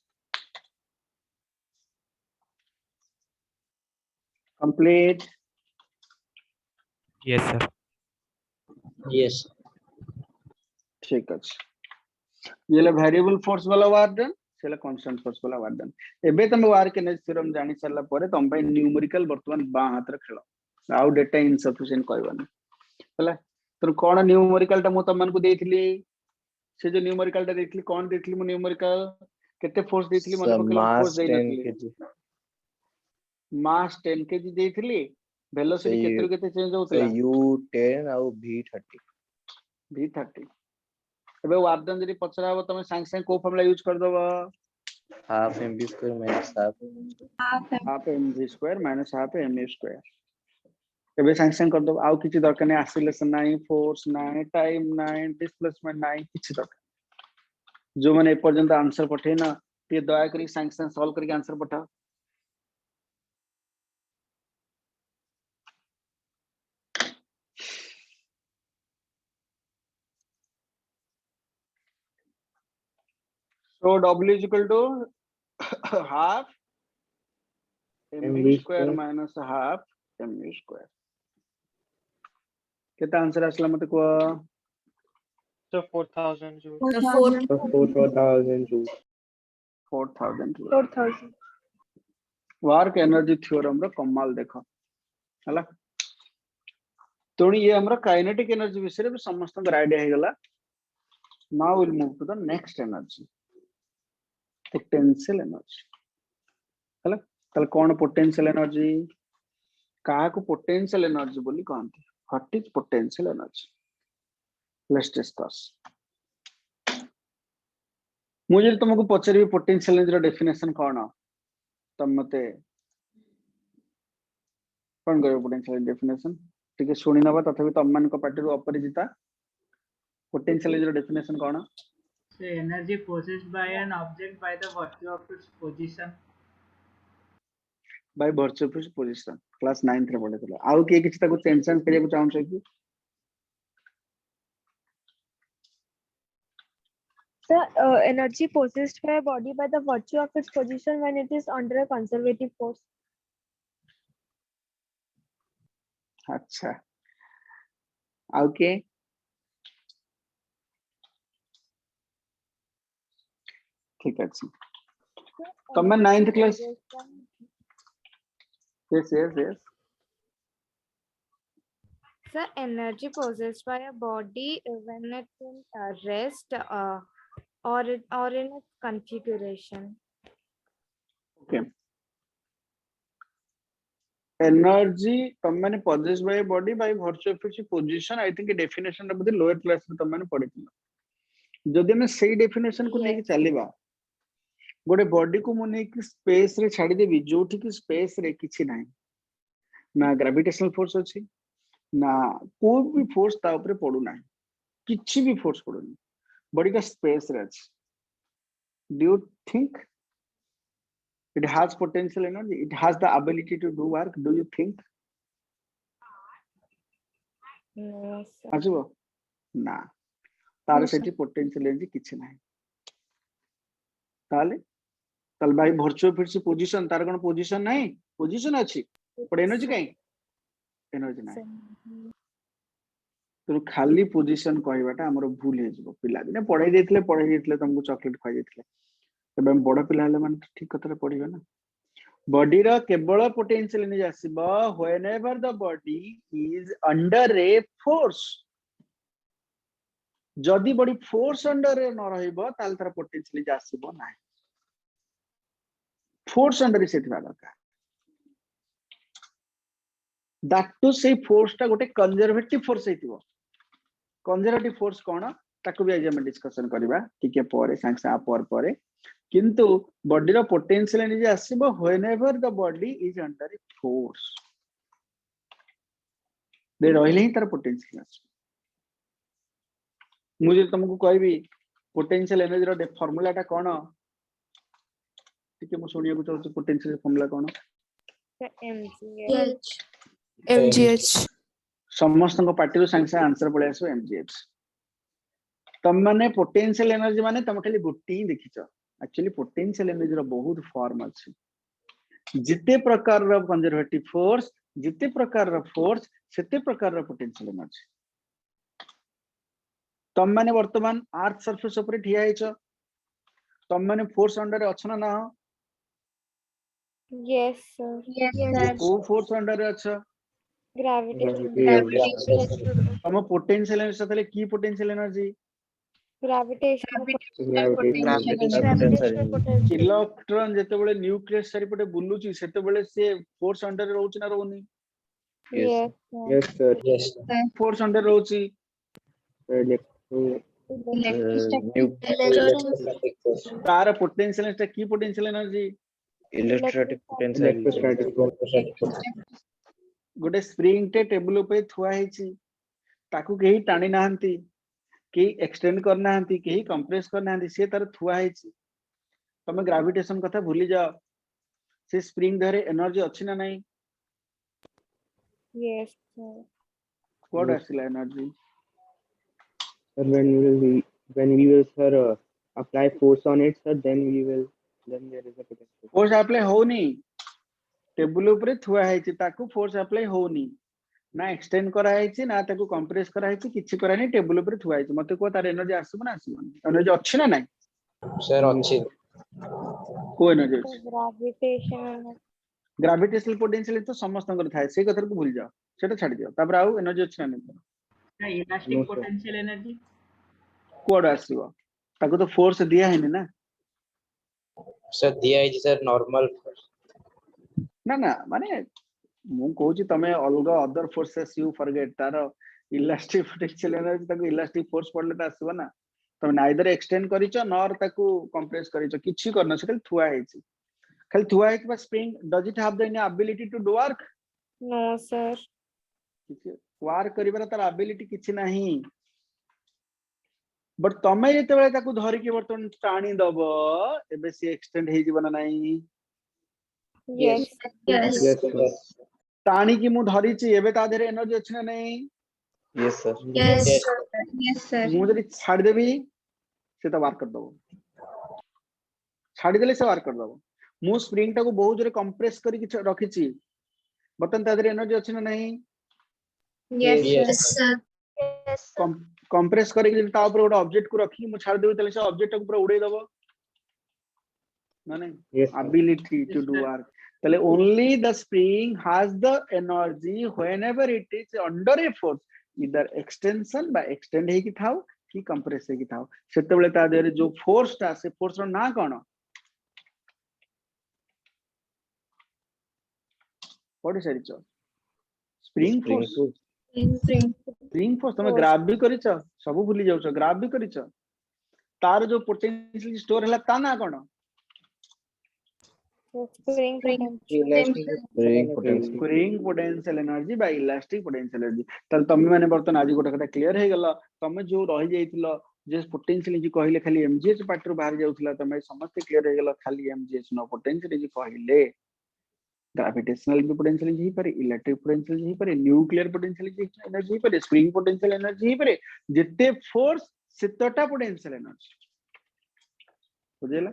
Complete. Yes, sir. yes ठीक अछि ये ले variable force वाला work done सेला constant force वाला work done एबे तम work energy theorem जानि सरला परे तम पय न्यूमेरिकल वर्तमान बा हाथ रे खेलो आउ डेटा इनसफिशिएंट कहबनी हला तो कोन न्यूमेरिकल ता मु तम मन को देथिली से जो न्यूमेरिकल ता देथिली कोन देथिली मु न्यूमेरिकल केते फोर्स देथिली मन So पकला mass फोर्स देई 10 नथिली kg. मास 10 केजी देथिली वेलोसिटी So केते you- केते चेंज So होतला U10 ଆଉ V30. v30 एबे वर्क डन जदी पचरा हो तमे सांग सांग को फॉर्मूला यूज कर दबो Half mv square minus half. Half mv square minus half mv square एबे सांग कर दो आउ किछि दरकार नै एक्सीलरेशन नै फोर्स नै टाइम नै डिस्प्लेसमेंट नै किछि दरकार जो माने ए पर्यंत आंसर पठे ना ते दया करी सांग सॉल्व करके answer Pathao so w is equal to half mv square minus half mv square केता आंसर असला मते को So 4000 joules. So 4 So 4,000 joules. 4000 4,000. Work energy theorem रो कमाल देखो हला तो ये हमरा काइनेटिक एनर्जी विषय में समस्त आइडिया हे गला now will move to the next energy potential energy हला तल कोन पोटेंशियल एनर्जी का को पोटेंशियल एनर्जी बोली कहंती what is potential energy let's discuss मुझे तुमको पचारि पोटेंशियल एनर्जी रो डेफिनेशन कोन तम मते कोन करियो पोटेंशियल डेफिनेशन ठीक है सुनी नबा तथापि तम मान को पार्टी रो अपरिचिता पोटेंशियल एनर्जी रो definition cone So energy possessed by an object by the virtue of its position. By virtue of its position class 9th रे पढे थला आउ के किछ ताको चेंज करिया को चाहू छै कि The energy possessed by a body by the virtue of its position when it is under a conservative force. अच्छा आउ के ठीक है तमे 9th class yes The energy possessed by a body when it's in rest or in its configuration. okay energy तमने possessed by a body by virtue of its position I think definition of the lower class में तमने पढिथिला जदि हम सेही definition को लेके चलीबा गोटे body को मुने कि स्पेस रे छाडी देबी जोठी कि स्पेस रे किछि नाही ना ग्रेविटेशनल फोर्स अछि ना कोई भी फोर्स ता ऊपर पडू नाही किछि भी फोर्स पडू नहीं बॉडी का स्पेस रे अछि do you think it has potential energy it has the ability to do work do you think No, sir. आजबो ना तार सेठी पोटेंशियल एनर्जी किछि नाही ताले भाई वर्चुअल फिर से पोजीशन तार कोन पोजीशन नाही पोजीशन अछि पर एनर्जी काई एनर्जी नाही तो खाली पोजीशन कहबाटा हमर भूल हे जबो पिला दिने पढाई देथिले तुमको चॉकलेट खाइ देथिले तबे हम बड़ पिला हले माने ठीक कतरे पढिबे ना बॉडी रो केवल पोटेंशियल एनर्जी आसीबो whenever the body is under a force जदि बॉडी फोर्स अंडर रे न रहइबो ताल तार पोटेंशियल एनर्जी आसीबो नाही फोर्स अंडर से थिबा दरकार दैट टू से फोर्स टा गोटे कंजर्वेटिव फोर्स हेतिबो कंजर्वेटिव फोर्स कोन ताको भी आज हम डिस्कशन करबा टिके परे सांसा पर किंतु बॉडी रो पोटेंशियल एनर्जी आसीबो whenever the body is under a force दे रहले ही तार पोटेंशियल आसी मुझे तुमको कहबी पोटेंशियल एनर्जी रो फार्मूला टा कोन टिके मु सुनिया को चाहू पोटेंशियल फार्मूला कोन mgh समस्त पार्टी सांगे आंसर पड़े आसो mgh तुम माने पोटेंशियल एनर्जी माने तुम खाली गोटे ही देखिछ एक्चुअली पोटेंशियल एनर्जी रो बहुत फॉर्म अछि जिते प्रकार रो कंजर्वेटिव फोर्स जिते प्रकार रो फोर्स सेते प्रकार रो पोटेंशियल एनर्जी तुम माने वर्तमान अर्थ सरफेस ऊपर ठिया हिच तुम माने फोर्स अंडर अछन ना Yes, sir. को फोर्स अंडर अछ Gravitation. तुम पोटेंशियल एनर्जी तले की potential energy Gravitation. Gravitational. Electron जेते बेले न्यूक्लियस चारिपटे बुलुची सेते बेले से फोर्स अंडर रहउची ना रहउनी Yes, sir. Yes, sir. Yes, sir. Force under रहउची Electrostatic force. तार पोटेंशियल एनर्जी की potential energy Electrostatic potential. Electrostatic force. गोटे स्प्रिंग टे टेबल पे थुआ हेची ताकू केही टाणी नाहंती केही एक्सटेंड करना हंती केही कंप्रेस करना हंती से तार थुआ हेची तमे ग्रेविटेशन कथा भूली जाओ से स्प्रिंग धरे एनर्जी अछि ना नहीं Yes, sir. कोड आसिला energy Sir, when we will sir apply force on it, sir, then there is a potential. Force apply होनी टेबल ऊपर थुआ हेची ताकू फोर्स अप्लाई होनी ना एक्सटेंड करा हेची ना ताकू कंप्रेस करा हेची किछि करा नहीं टेबल ऊपर थुआ हेची मते को तार एनर्जी आसीबो ना आसीबो एनर्जी अछि ना नहीं Sir, अच्छी. को एनर्जी Gravitation. ग्रेविटेशनल पोटेंशियल तो समस्त थाए से कथा को भूल जाओ सेटा छाड़ दियो तापर आउ एनर्जी अछि ना नहीं elastic No, sir. Potential energy कोड आसीबो ताकू तो फोर्स दिया है ना Sir, दिया है sir normal force. ना ना माने मु कहूची तमे अलगा अदर फोर्सेस यू फॉरगेट तार इलास्टिक पोटेंशियल एनर्जी ताकू इलास्टिक फोर्स पड़ले त आसीबो ना तमे नाइदर एक्सटेंड करिचो नॉर ताकू कंप्रेस करिचो किछि करन से खाली थुआ हेची बस spring does it have the ability to do work No, sir. Work करिबार तार एबिलिटी किछि नाही बट तमे जेते बेले ताकू धरि के बर्तन टाणी दबो एबे से एक्सटेंड हे जीवन नाही Yes. Yes. Yes, sir. टाणी की मु धरि छि एबे ता देरे एनर्जी अछि ना नहीं Yes, sir. Yes. Yes, sir. मु जदि छाड़ देबी से तो वर्क कर दबो छाड़ी देले से वर्क कर दबो मु स्प्रिंग टाको बहुत जोरे कंप्रेस करी कि रखी छि बटन ता देरे एनर्जी अछि ना नहीं Yes, Yes, sir. कंप्रेस करी कि ता ऊपर गोटे ऑब्जेक्ट को रखी मु छाड़ देबी तले से ऑब्जेक्ट को पूरा उड़े दबो ना नहीं Yes, sir. ability to do work tale only the spring has the energy whenever it is under a force either extension by extend हे कि थाओ कि कंप्रेस हे कि थाओ सेते बेले ता देरे जो फोर्स ता से फोर्स रो ना कोन पढि सरिचो spring Spring force force. Spring. Spring force तमे ग्राफ भी करिचो सब भूली जाउछो ग्राफ भी करिचो तार जो पोटेंशियल स्टोर हला ता ना कोन Spring potential. elastic Spring potential. Spring potential energy by elastic potential energy तल तमे माने बर्तन आज गोटे कथा क्लियर हे गेला तमे जो रहि जाइतिलो जे पोटेंशियल एनर्जी कहले खाली एमजीएच पार्ट रो बाहर जाउथला तमे समस्त क्लियर हे गेला खाली एमजीएच नो पोटेंशियल एनर्जी कहले ग्रेविटेशनल भी पोटेंशियल एनर्जी पर इलेक्ट्रिक पोटेंशियल एनर्जी पर न्यूक्लियर पोटेंशियल एनर्जी पर स्प्रिंग पोटेंशियल एनर्जी पर जिते फोर्स सेतटा पोटेंशियल एनर्जी बुझेला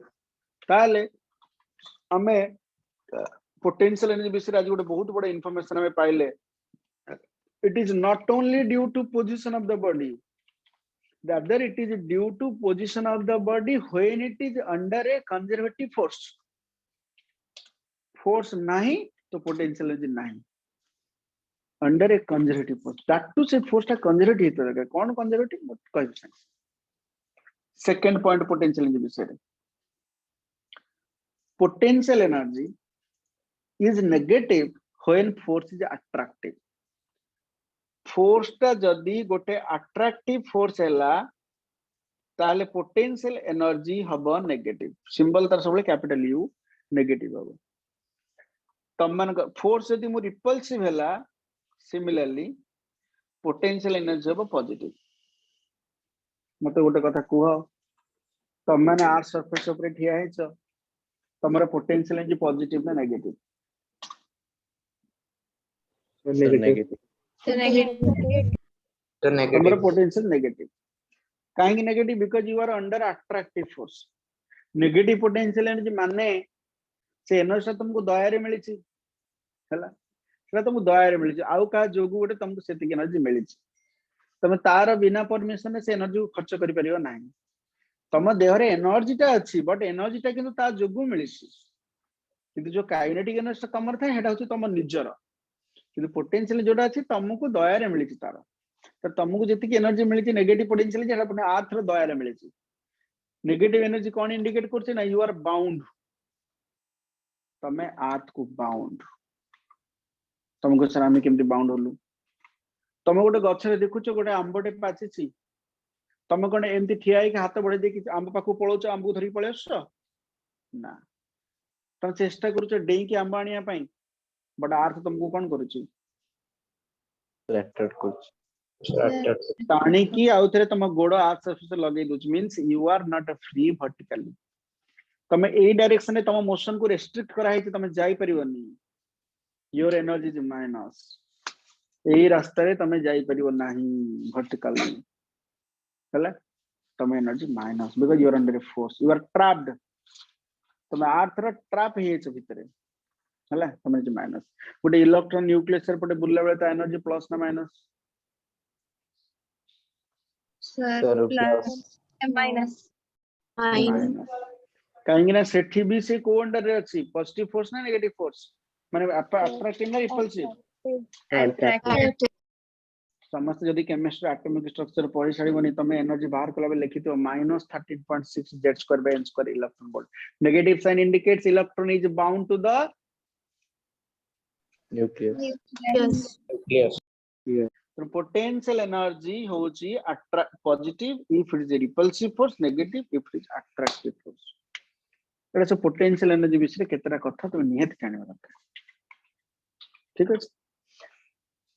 ताले हमें पोटेंशियल एनर्जी विषय आज गोटे बहुत बड़ा इंफॉर्मेशन हमें पाइले it is not only due to position of the body rather it is due to position of the body when it is under a conservative force force नहीं तो पोटेंशियल एनर्जी नहीं under a conservative force that to से force टा conservative हेतो दरकार कोन conservative मत कहि से सेकंड पॉइंट पोटेंशियल एनर्जी विषय रे potential energy is negative when force is attractive force टा जदी गोटे अट्रैक्टिव फोर्स हैला ताले पोटेंशियल एनर्जी हबो नेगेटिव सिंबल तार सबले कैपिटल यू नेगेटिव हबो तमन फोर्स यदि मु रिपल्सिव हैला सिमिलरली पोटेंशियल एनर्जी हबो पॉजिटिव मते गोटे कथा कुह तम माने आर सरफेस ऊपर ठिया हैछ तमरा पोटेंशियल एनर्जी पॉजिटिव ना नेगेटिव नेगेटिव तमरा पोटेंशियल नेगेटिव काहे negative because you are under attractive force negative potential energy माने से एनर्जी तुमको दया रे मिली छी हला सेटा तुमको दया रे मिली छी आउ का जोगु गोटे तुमको सेति एनर्जी मिली छी तमे तार बिना परमिशन से एनर्जी खर्च करि परियो नाही तम देह रे एनर्जी ता अछि बट एनर्जी ता किंतु ता जोगु मिली छी किंतु जो काइनेटिक एनर्जी तमर था हेडा होची तम निजर किंतु पोटेंशियल जोडा अछि तुमको दया रे मिली छी तार तो तुमको जति की एनर्जी मिली छी नेगेटिव पोटेंशियल जेटा पुने अर्थ रे दया रे मिली छी नेगेटिव एनर्जी कोन इंडिकेट करछ ना यू आर बाउंड तमे अर्थ को बाउंड तुमको सर आमी केमती बाउंड होलु तमे गोटे गछ रे देखुछ गोटे आंबटे पाछि छी तमे कोन एमती ठिया के हाथ बढ़े दे कि आंब पाखु पळोछ आंब को धरि पळे आछो ना तुम चेष्टा करूछ डेई के आंब आनिया पई बट अर्थ तुमको कोन करूछ अट्रैक्ट करछ टाणी की आउ थरे तुम गोड़ अर्थ सरफेस लगे दोच means you are not free vertically तमे ए डायरेक्शन रे तम मोशन को रेस्ट्रिक्ट करा है कि तमे जाई परिवनी योर एनर्जी इज माइनस ए रास्ता रे तमे जाई परिव नाही वर्टिकल हला तमे energy minus because you are under a force you are trapped तमे अर्थ रे ट्रैप हे छ भितरे हला तमे एनर्जी माइनस गोटे इलेक्ट्रॉन न्यूक्लियस रे पटे बुलला बेले ता एनर्जी प्लस ना माइनस सर प्लस माइनस कहीं ना सेठी भी से को अंडर रे अछि पॉजिटिव फोर्स ना नेगेटिव फोर्स माने अट्रैक्टिव ना रिपल्सिव समस्त जदि केमिस्ट्री एटॉमिक स्ट्रक्चर पढ़ी सारिबनी तमे एनर्जी बाहर कला बे लिखितो -13.6 z² electron volt negative sign indicates electron is bound to the nucleus so potential energy होची positive if it is a repulsive force negative if it is attractive force एटा सब potential energy विषय केतरा कथा तुम नियत जाने दरकार ठीक है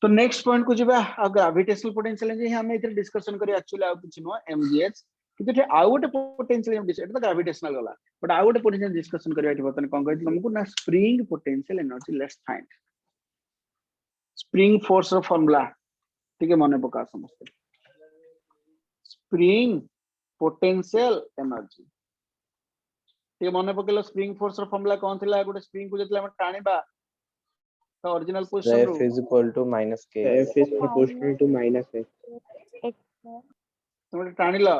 तो नेक्स्ट पॉइंट को जिबा ग्रेविटेशनल पोटेंशियल एनर्जी हम इधर डिस्कशन करी एक्चुअली आ कुछ नो एमजीएच किते आउ गोटे पोटेंशियल एनर्जी एटा तो ग्रेविटेशनल गला बट आउ गोटे पोटेंशियल डिस्कशन करी आठी बतन कोन कहै तुमको ना spring potential energy let's find spring force of formula ठीक है मन पका समझते स्प्रिंग पोटेंशियल एनर्जी ठीक मन पकेलो स्प्रिंग फोर्स रो फार्मूला कोन थिला गोटे स्प्रिंग को जतले हम टाणीबा तो ओरिजिनल पोजीशन रो F is equal to minus k F is proportional to minus x तुम टाणीलो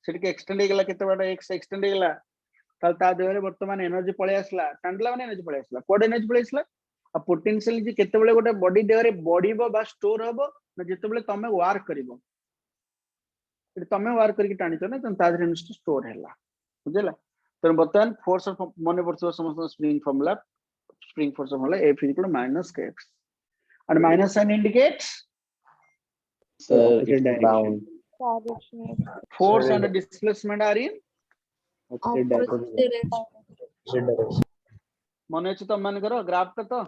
सेट के एक्सटेंड हे गेला केते बाटा x एक्सटेंड हे गेला ताल ता देहरे वर्तमान एनर्जी पळे आसला टाणला माने एनर्जी पळे आसला कोड एनर्जी पळे आसला आ पोटेंशियल जी केते बेले गोटे बॉडी देहरे बॉडीबो बा स्टोर हबो ना जेते बेले तमे वर्क करिवो तमे वर्क करके टाणी तो ना त ता देहरे एनर्जी स्टोर हैला बुझला तो बर्तमान फोर्स ऑफ मन पड़तो समस्त spring formula spring force formula F is equal to minus kx and minus sign indicates opposite direction force and displacement are in opposite direction मन अछि तो मन करो ग्राफ का तो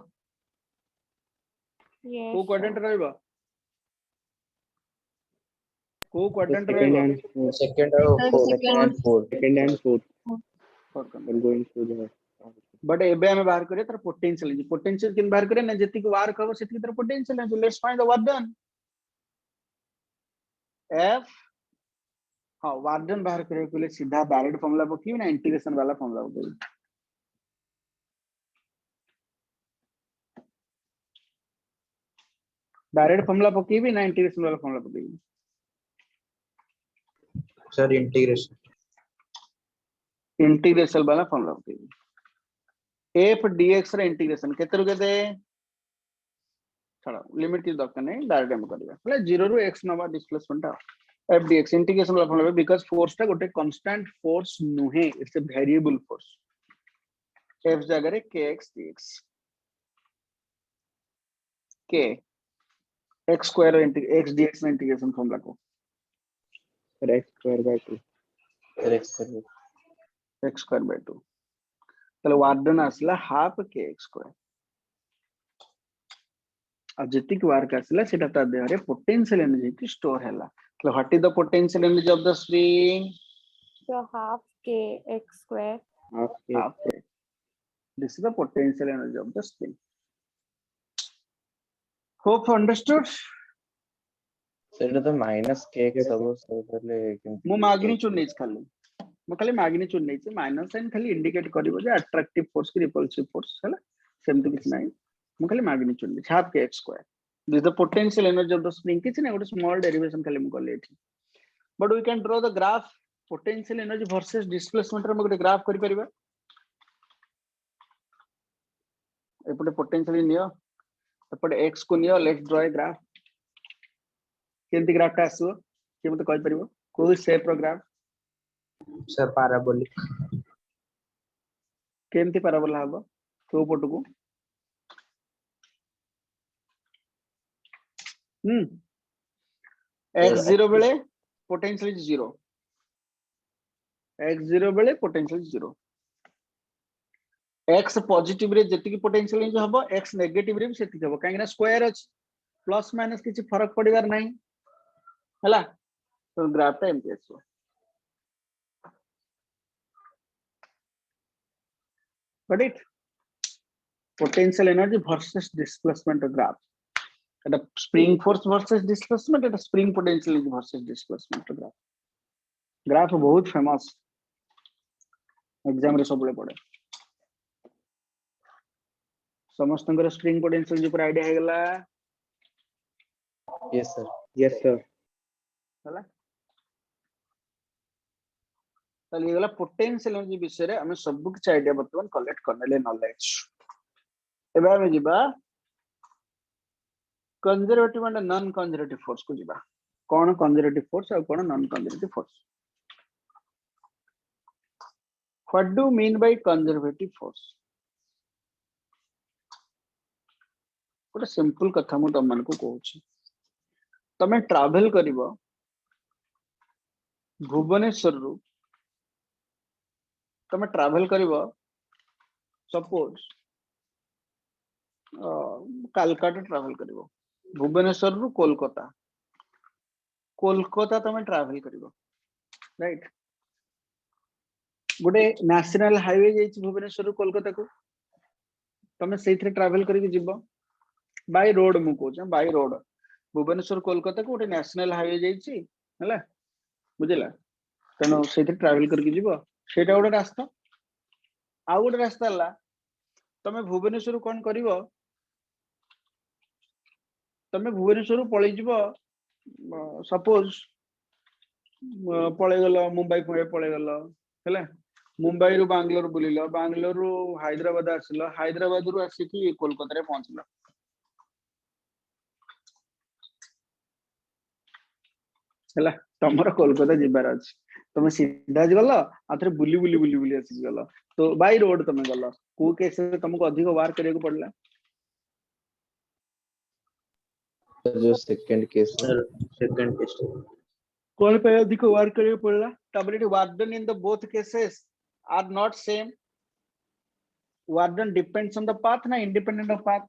को क्वाड्रेंट रहइबो को क्वाड्रेंट रहइबो second and fourth going through the but एबे हम बाहर करे तर पोटेंशियल किन बाहर करे ना जति को वार कहबो सेति तर पोटेंशियल है let's find the work done F हां वर्क डन बाहर करे के लिए सीधा डायरेक्ट फार्मूला पकी ना इंटीग्रेशन वाला फार्मूला पकी डायरेक्ट फार्मूला पकी भी ना इंटीग्रेशन वाला फार्मूला पकी सर इंटीग्रेशन वाला फार्मूला पकी एफ डीएक्स रे इंटीग्रेशन केते रु केते छाड़ लिमिट की दरकार नहीं डायरेक्ट हम करबा એટલે 0 रु x नबा डिस्प्लेसमेंट एफ डीएक्स इंटीग्रेशन वाला फॉलो बिकॉज़ फोर्स टा गोटे कांस्टेंट फोर्स नुहे it's a variable force F जगह रे kx dx k x square x dx में इंटीग्रेशन फॉर्मूला को Sir, x square by 2. x square by 2 तले वर्क डन आसला हाफ kx स्क्वायर आ जति वर्क आसला सेटा ता देहरे पोटेंशियल एनर्जी की स्टोर हैला तो what is the potential energy of the spring So half k x square. half k this is the potential energy of the spring hope understood ସେଇଟା ତ minus cake ସବୁ ତାହେଲେ मु मैग्नीट्यूड नेच खाली मु खाली मैग्नीट्यूड नेच माइनस साइन खाली इंडिकेट करिवो जे अट्रैक्टिव फोर्स की रिपल्सिव फोर्स हैला सेमति किछ नाही मु खाली मैग्नीट्यूड नेच half k x square this the potential energy of the spring किछ नाही गोटे स्मॉल डेरिवेशन खाली मु करले एठी but we can draw the graph potential energy versus displacement रे मु गोटे ग्राफ करि परिबा एपटे पोटेंशियल नियो एपटे x को नियो लेट्स ड्रॉ ए ग्राफ केंति ग्राफ टा आसो के मते कहि परिबो कोइ शेप रो ग्राफ सर पैराबोलिक केमती पैराबोला हबो तो पटको x0 बेले पोटेंशियल 0 x0 बेले पोटेंशियल 0 x पॉजिटिव रे जति की पोटेंशियल इंज हबो x नेगेटिव रे भी सेति हबो काहे ना स्क्वायर अछि प्लस माइनस किछि फरक पड़िबार नाही हला तो ग्राफ टा एमती आसो got it potential energy versus displacement graph at a spring force versus displacement at a spring potential energy versus displacement graph बहुत famous एग्जाम रे सबले पड़े समस्त स्प्रिंग पोटेंशियल जो पर आईडिया है गला यस सर हला ताले ये गला पोटेंशियल एनर्जी विषय रे हमें सब कुछ आईडिया बर्तमान कलेक्ट करनेले नॉलेज एबा में जिबा conservative and non conservative force को जिबा कोन कंजर्वेटिव फोर्स और कोन non conservative force what do mean by conservative force गोटे सिंपल कथा मु तमन को कहू छी तमे ट्रैवल करिवो भुवनेश्वर रु तमे ट्रैवल करिवो सपोज कलकत्ता ट्रैवल करिवो भुवनेश्वर रु कोलकाता तमे ट्रैवल करिवो राइट गोटे नेशनल हाईवे जाइछि भुवनेश्वर रु कोलकाता को तमे सेइथरे ट्रैवल करिके जिवो बाय रोड मु कहू बाय रोड भुवनेश्वर कोलकाता को गोटे नेशनल हाईवे जाइछि हला बुझिला तनो सेइथरे ट्रैवल करिके जिवो सेटा गोटे रास्ता आ गोटे रास्ता हला तमे भुवनेश्वर कोन करिवो तमे भुवनेश्वर पळै जिवो सपोज पळै गलो मुंबई पळै गलो हला मुंबई रु बैंगलोर बुलिलो बैंगलोर रु हैदराबाद आसिलो हैदराबाद रु आसिकी कोलकाता रे पहुंचलो हला तमरो कोलकाता जिबार अछि तमे सीधा गलो आथरे बुली बुली बुली बुली आसी गलो तो बाय रोड तमे गलो को केस में तुमको अधिक वार करे को पड़ला जो सेकंड केस कौन पे अधिक वार करे को पड़ला तबरे work done in the both cases are not same work done depends on the path ना independent of path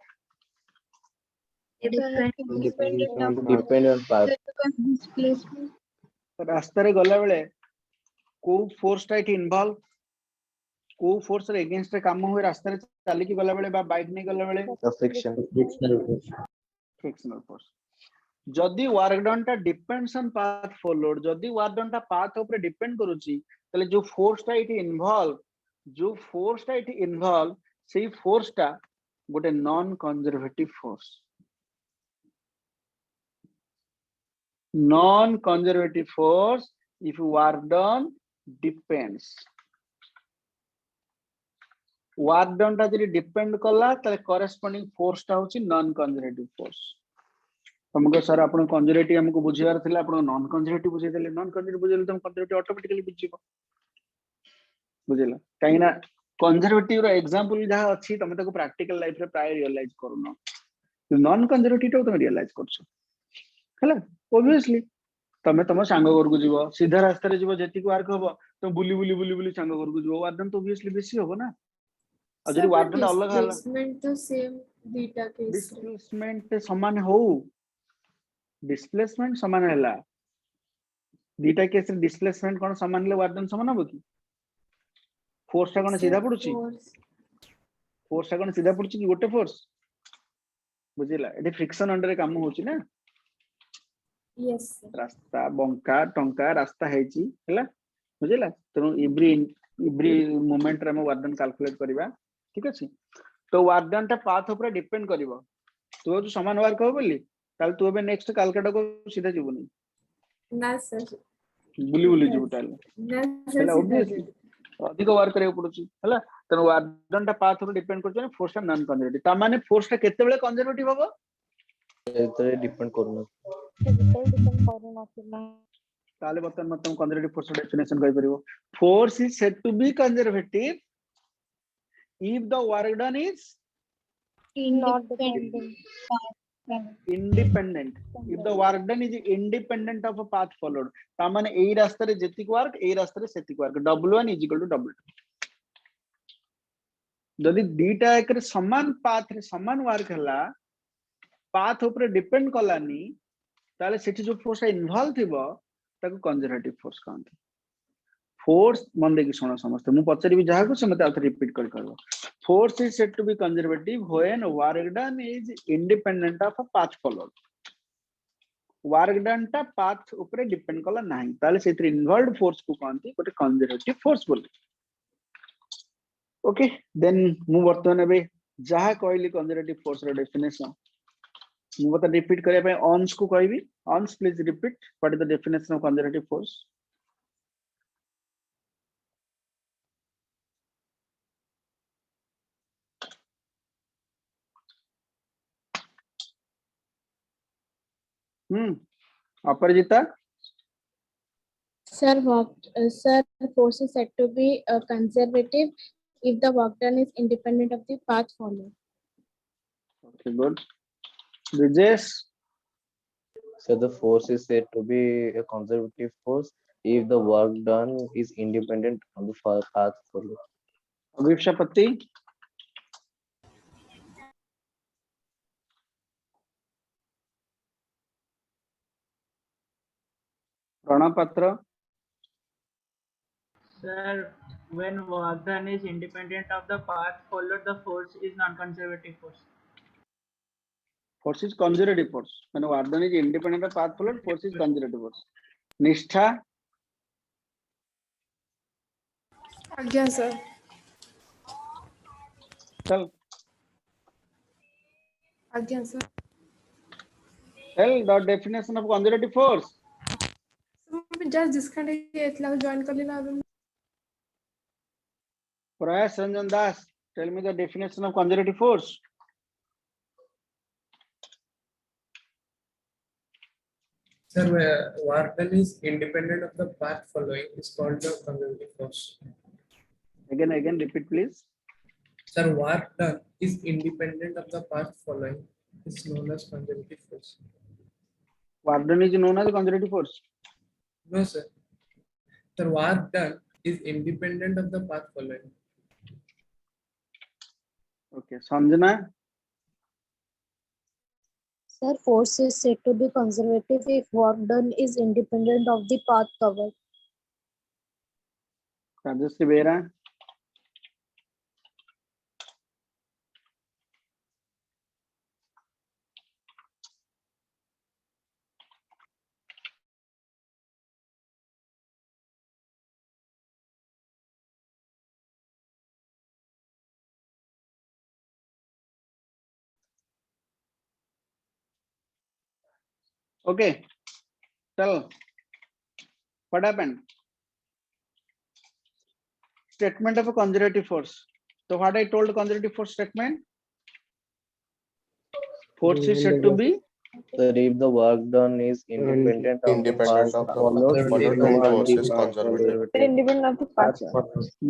depend on path रास्ता रे गला बेले को फोर्स टा इन्वॉल्व को फोर्स रे अगेंस्ट रे काम होय रास्ता रे चली की गला बेले बा बाइक ने गला बेले फ्रिक्शनल फोर्स जदी वर्क डन टा डिपेंड्स ऑन पाथ फॉलोड जदी वर्क डन टा पाथ ऊपर डिपेंड करूची तले जो फोर्स टा इट इन्वॉल्व सेही फोर्स टा गोटे non conservative force non-conservative force if work done depends work done टा जदि डिपेंड कला ताले करेस्पोंडिंग फोर्स टा होची नॉन कंजर्वेटिव फोर्स। तुमको सर आपण कंजर्वेटिव हमको बुझियार थिला आपण नॉन कंजर्वेटिव बुझे देले नॉन कंजर्वेटिव बुझेले तुम कंजर्वेटिव ऑटोमेटिकली बुझिबो बुझिला काईना कंजर्वेटिव रो एग्जांपल जहा अछि तमे ताको प्रैक्टिकल लाइफ रे प्राय रियलाइज करूनो नॉन कंजर्वेटिव तो तुम रियलाइज करछो हला ऑब्वियसली तमे तम सांग घर को जीवो सीधा रास्ता रे जीवो जेति को वर्क हबो तुम बुली बुली बुली बुली सांग घर को जीवो वार्डन तो ऑब्वियसली बेसी हबो ना और जदि वार्डन अलग हला डिस्प्लेसमेंट तो सेम बीटा केस डिस्प्लेसमेंट समान हो डिस्प्लेसमेंट समान हला बीटा केस रे डिस्प्लेसमेंट कोन समान ले वार्डन समान हबो की फोर्स टा कोन सीधा पडुची फोर्स टा कोन सीधा पडुची कि गोटे फोर्स बुझिला एठी फ्रिक्शन अंडर काम होची ना यस रास्ता बंका टंका रास्ता हेची हला बुझिला तो एवरी मोमेंट रे हम वार्डन कैलकुलेट करबा ठीक अछि तो वार्डन ता पाथ ऊपर डिपेंड करबो तो जो समान वर्क हो बोली ताल तू अबे नेक्स्ट कैलकुलेट को सीधा जीवनी ना सर बुली बुली जीव ताल ना हला ऑब्वियसली अधिक वर्क करे पडुची हला तो वार्डन ता पाथ ऊपर डिपेंड करछ फोर्स ता नॉन कंजर्वेटिव ता माने फोर्स ता केते बेले कंजर्वेटिव हबो एतरे डिपेंड करनो डिपेंड करू नथिला ताले बतन मतम कंजर्वेटिव फोर्स डेफिनेशन कहि परिबो force is said to be conservative if the work done is independent if the work done is independent of a path followed ता माने एई रास्ता रे जेतिक वर्क एई रास्ता रे सेतिक वर्क w1 = w2 जदि दीटा एक रे समान पाथ रे समान वर्क हला पाथ ऊपर डिपेंड कलानी ताले सेठी जो फोर्स इन्वॉल्व थिबो ताको कंजर्वेटिव फोर्स कहंती फोर्स मन देखि सुनो समस्त मु पचरी भी जहा को से मते आउथ रिपीट कर करबो force is said to be conservative when work done is independent of a path followed work done ता पाथ ऊपर डिपेंड कला नाही ताले सेतिर इन्वॉल्वड फोर्स को कहंती गोटे कंजर्वेटिव फोर्स बोली ओके देन मु वर्तमान बे जहा कहली कंजर्वेटिव फोर्स रो डेफिनेशन मु बता रिपीट करिया पे ऑन्स को कहबी ऑन्स please repeat what is the definition of conservative force Aparajita Sir, force is said to be conservative if the work done is independent of the path followed. Okay, good. Vijesh, So the force is said to be a conservative force if the work done is independent of the path followed. Avishapati, Pranapatra, Sir, when work done is independent of the path followed, the force is non-conservative force. force is conservative force. When work done is independent of path followed, force is conservative force. Nishtha, आज्ञा sir tell आज्ञा sir the definition of conservative force. Just disconnect इतला join कर लेना अभी Prayash Ranjan Das, tell me the definition of conservative force. Sir, work done is independent of the path following is called the conservative force. Again, repeat please. Sir, work done is independent of the path following is known as conservative force. Work done is known as conservative force. No, sir. Sir, work done is independent of the path following. Okay, Sanjana, Sir, force is said to be conservative if work done is independent of the path covered. Rajashree Behra, okay, tell what happened. Statement of a conservative force. So what I told conservative force statement, force is said to be Sir, if the work done is independent of the path followed, followed the by work force is is not conservative. conservative. independent of the path.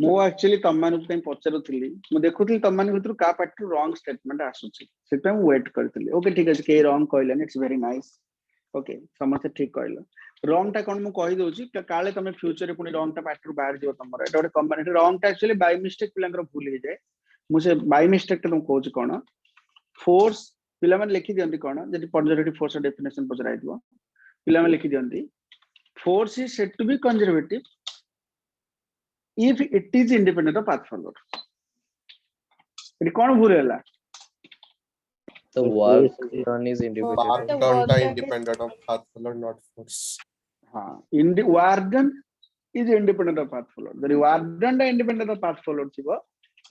ମୁଁ actually ତମମାନଙ୍କୁ ପାଇଁ ପଚାରୁଥିଲି ମୁଁ ଦେଖୁଥିଲି ତମମାନଙ୍କ ଭିତରୁ କା ପାଟିରୁ wrong statement ଆସୁଛି ସେଥିପାଇଁ ମୁଁ wait କରିଥିଲି ଓକେ ଠିକ ଅଛି କେହି wrong କହିଲେନି it's very nice ଓକେ ସମସ୍ତେ ଠିକ କହିଲ wrong ଟା କଣ ମୁଁ କହି ଦଉଛି କାଳେ ତମେ future ରେ ପୁଣି wrong ଟା ପାଟିରୁ ବାହାରି ଯିବ ତମର ଏଟା ଗୋଟେ କମ୍ବାଇନ୍ wrong ଟା actually by mistake ପିଲାଙ୍କର ଭୁଲ ହେଇଯାଏ ମୁଁ ସେ by mistake ଟା ତମକୁ କହୁଛି କଣ force ପିଲାମାନେ ଲେଖି ଦିଅନ୍ତି କଣ ଯଦି conservative force ର definition ପଚରା ହେଇଥିବ ପିଲାମାନେ ଲେଖି ଦିଅନ୍ତି force is said to be conservative if it is independent of path followed. ଏଠି କଣ ଭୁଲ ହେଲା The work done is independent. Path done ta independent of path followed, not force. हाँ work done is independent of path followed ଯଦି work done ଟା independent of path followed ଥିବ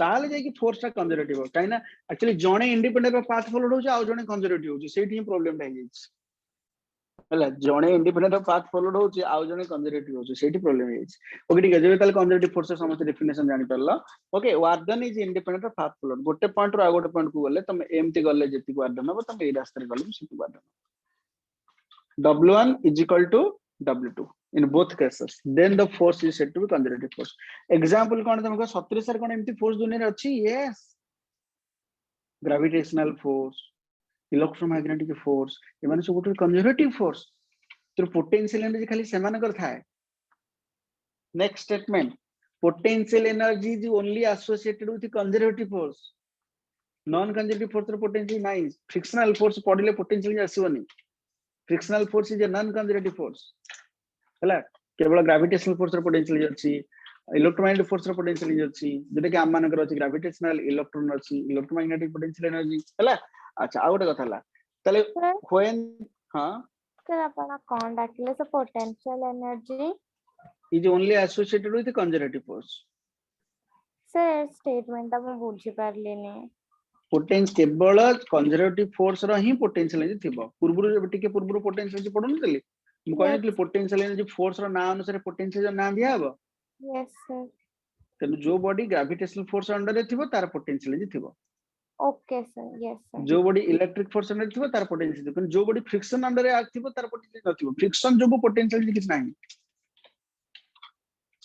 ताले जाई फोर्स टा कंजर्वेटिव काई ना एक्चुअली जणे इंडिपेंडेंट ऑफ पाथ फॉलोड होची आ जणे कंजर्वेटिव होची सेठी ही प्रॉब्लम थाई जाई हला जणे इंडिपेंडेंट ऑफ पाथ फॉलोड होची आ जणे कंजर्वेटिव होची सेठी प्रॉब्लम जाई ओके ठीक है जेबे ताले कंजर्वेटिव फोर्स समस्त डेफिनेशन जानि परला okay work done is independent of path followed गोटे पॉइंट रो आ गोटे पॉइंट को गले तुम एमटी गले जेति वार्डन हो तुम ए रास्ता रे गले सेति warden w1 is equal to w2 in both cases then the force is said to be conservative force example कोन तुमको 37 सर कोन एमती फोर्स दुनिया रे अछि yes gravitational force electromagnetic force ए माने सब conservative force तो potential energy खाली समान कर थाए next statement potential energy is only associated with the conservative force non conservative force row potential नहीं frictional force पड़िले potential आसीबनी frictional force is a non conservative force हला केवल ग्रेविटेशनल फोर्स रो potential अछि electromagnetic force रो potential अछि जेटा कि हम मानकर अछि gravitational electron अछि इलेक्ट्रोमैग्नेटिक पोटेंशियल एनर्जी हला अच्छा आ गोटे कथा हला तले व्हेन हां सर अपना कोन डाकिले से potential energy is only associated with conservative force sir statement हम बुझी पारलेनी पोटेंशियल केवल कंजर्वेटिव फोर्स रो ही पोटेंशियल एनर्जी थिबो पूर्वरु टिके पूर्वरु पोटेंशियल एनर्जी पढनु तले मु कहैतली पोटेंशियल एनर्जी फोर्स रो नाम अनुसार पोटेंशियल नाम दिया हबो यस सर तने जो बॉडी ग्रेविटेशनल फोर्स अंडर रे थिबो तार पोटेंशियल एनर्जी थिबो ओके सर यस सर जो बॉडी इलेक्ट्रिक फोर्स अंडर थिबो तार पोटेंशियल थिबो जो बॉडी फ्रिक्शन अंडर रे थिबो तार पोटेंशियल नथिबो फ्रिक्शन जो पोटेंशियल एनर्जी किछ नाही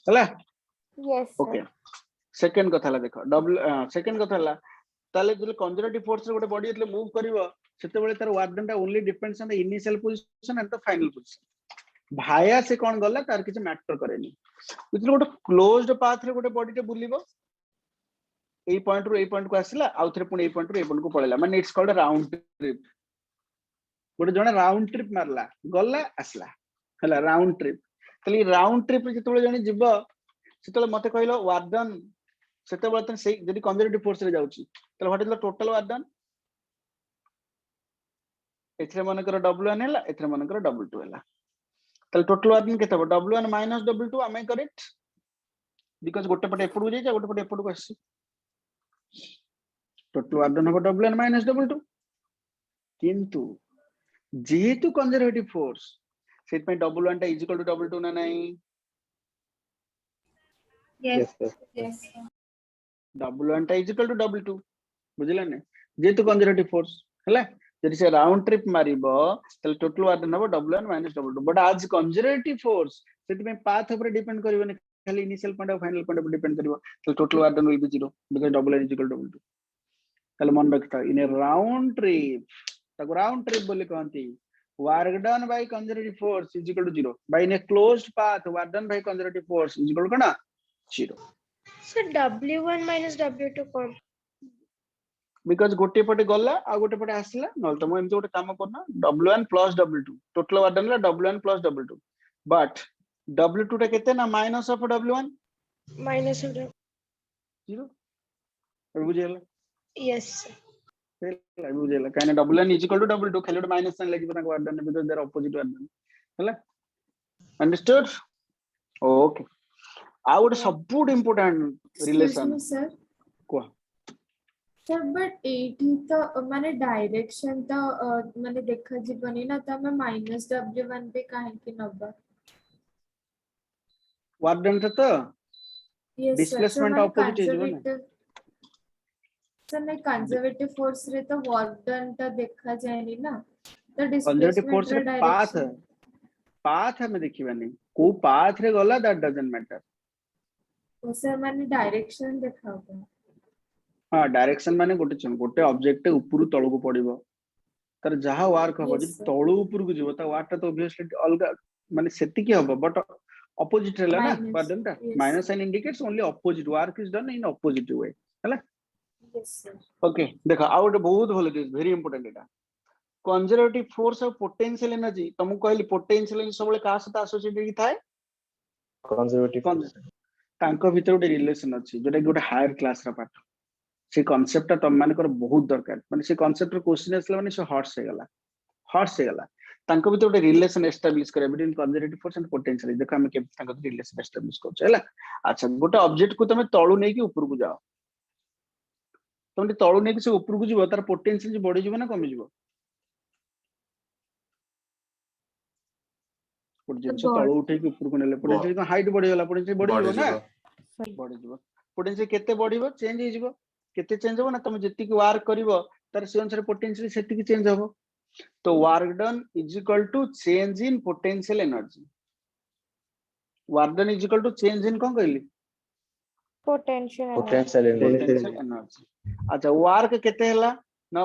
हला यस ओके सेकंड कथा ला देखो डबल सेकंड कथा ला ताले जो कंजर्वेटिव फोर्स रे गोटे बॉडी एतले मूव करिवो सेते बेले तार वर्क डन टा only depends on the initial position and the final position भाया से कोन गला तार किछ मैटर करेनी इतले गोटे क्लोज्ड पाथ रे गोटे बॉडी टे बुलिबो ए पॉइंट रो ए पॉइंट को आसिला आउ थरे पुनी ए पॉइंट रो ए पॉइंट को पळेला माने इट्स कॉल्ड राउंड ट्रिप गोटे जने राउंड ट्रिप मारला गला आसला हला राउंड ट्रिप तली राउंड ट्रिप रे जतले जने जिवो सेतले मते कहलो वर्क डन सेते बेले तन से जदी कंजर्वेटिव फोर्स रे जाउची तले what is the total work done एथरे मनकर w1 हैला एथरे मनकर w2 हैला तले टोटल वर्क डन केते w1 - w2 am I correct because गोटे पटे एपडू जाई गोटे पटे एपडू आसी टोटल वर्क डन हो w1 - w2 किंतु जेहेतु कंजर्वेटिव फोर्स सेट पे w1 टा इज इक्वल टू w2 ना नहीं Yes. Yes. w1 टा इज इक्वल टू w2 बुझिला ने जेहेतु कंजर्वेटिव फोर्स हला जदि से राउंड ट्रिप मारिबो तले टोटल वर्क डन हो w1 - w2 बट आज कंजर्वेटिव फोर्स सेट पे पाथ ऊपर डिपेंड करबो खाली इनिशियल पॉइंट और फाइनल पॉइंट पर डिपेंड करिवो तो total work done will be 0 because w1 is equal to w2 ताले मन रखता इन ए राउंड ट्रिप ताको राउंड ट्रिप बोली कहंती work done by conservative force is equal to 0 by in a closed path work done by conservative force is equal to ना 0 sir w1 - w2 cone because गोटे पटे गला आ गोटे पटे आसला नल त म एमते गोटे काम करना w1 + w2 total work done ला w1 + w2 बट w2 टा केते ना minus of w1 minus of 0 बुझेला यस सर बुझेला काने w1 is equal to w2 खाली गोटे माइनस साइन लागि पना work done because they're opposite work done हला अंडरस्टूड ओके आ गोटे सबुट इंपोर्टेंट रिलेशन सर को सर बट एठी तो माने डायरेक्शन तो माने देखा जीवनी ना त मैं -w1 पे काहे कि नबा वर्क डन तो यस डिस्प्लेसमेंट ऑपोजिट है जो ना सर नहीं कंजर्वेटिव फोर्स रे तो वर्क डन ता देखा जाएनी ना तो कंजर्वेटिव फोर्स डिस्प्लेसमेंट रे रे पाथ डायरेक्शन पाथ हमें देखिबानी को पाथ रे गला दैट डजंट मैटर तो सर मैंने डायरेक्शन देखा होगा हाँ डायरेक्शन माने गोटे ऑब्जेक्ट ऊपर तळକୁ पड़िबो तर जहा वर्क हबो Yes, जे sir. तळु ऊपर को जीवो ता वार्क तो ऑब्वियसली अलगा माने सेति की हबो बट ऑपोजिट रेला ना Minus, बदल ता yes. Minus sign indicates only opposite work is done in opposite way हला यस सर ओके देखो आ गोटे बहुत भलो दिस वेरी इंपोर्टेंट एटा कंजर्वेटिव फोर्स और पोटेंशियल एनर्जी तुमको कहली पोटेंशियल एनर्जी सबले का साथ एसोसिएटेड थाए conservative force. तांको भीतर गोटे रिलेशन अछि जोटा कि गोटे हायर क्लास रा पाठ से कांसेप्ट तुम मानकर बहुत दरकार माने से कांसेप्ट क्वेश्चन आसला माने से हॉट्स हे गला तांको भीतर गोटे रिलेशन एस्टैब्लिश करे between conservative force and potential देखो हम के तांको रिलेशन एस्टैब्लिश करछ हैला अच्छा गोटे ऑब्जेक्ट को तमे तळु नै कि ऊपर को जाओ तुम तळु नै कि से ऊपर को जीवो तार पोटेंशियल बढ़ी जीवो ना कमी जीवो गोटे जिंस तळु उठे कि ऊपर को नेले पोटेंशियल हाइट बढ़ी गला पोटेंशियल बढ़ी जीवो ना बढ़ी जीवो पोटेंशियल केते बढ़िबो चेंज हे जीवो केते चेंज हो ना तुम जति की वर्क करिवो तार से अनुसार पोटेंशियल सेति की चेंज हो तो work done is equal to change in potential energy work done is equal to change in कोन कहली Potential energy. Potential energy. Potential energy अच्छा वर्क केते हला ना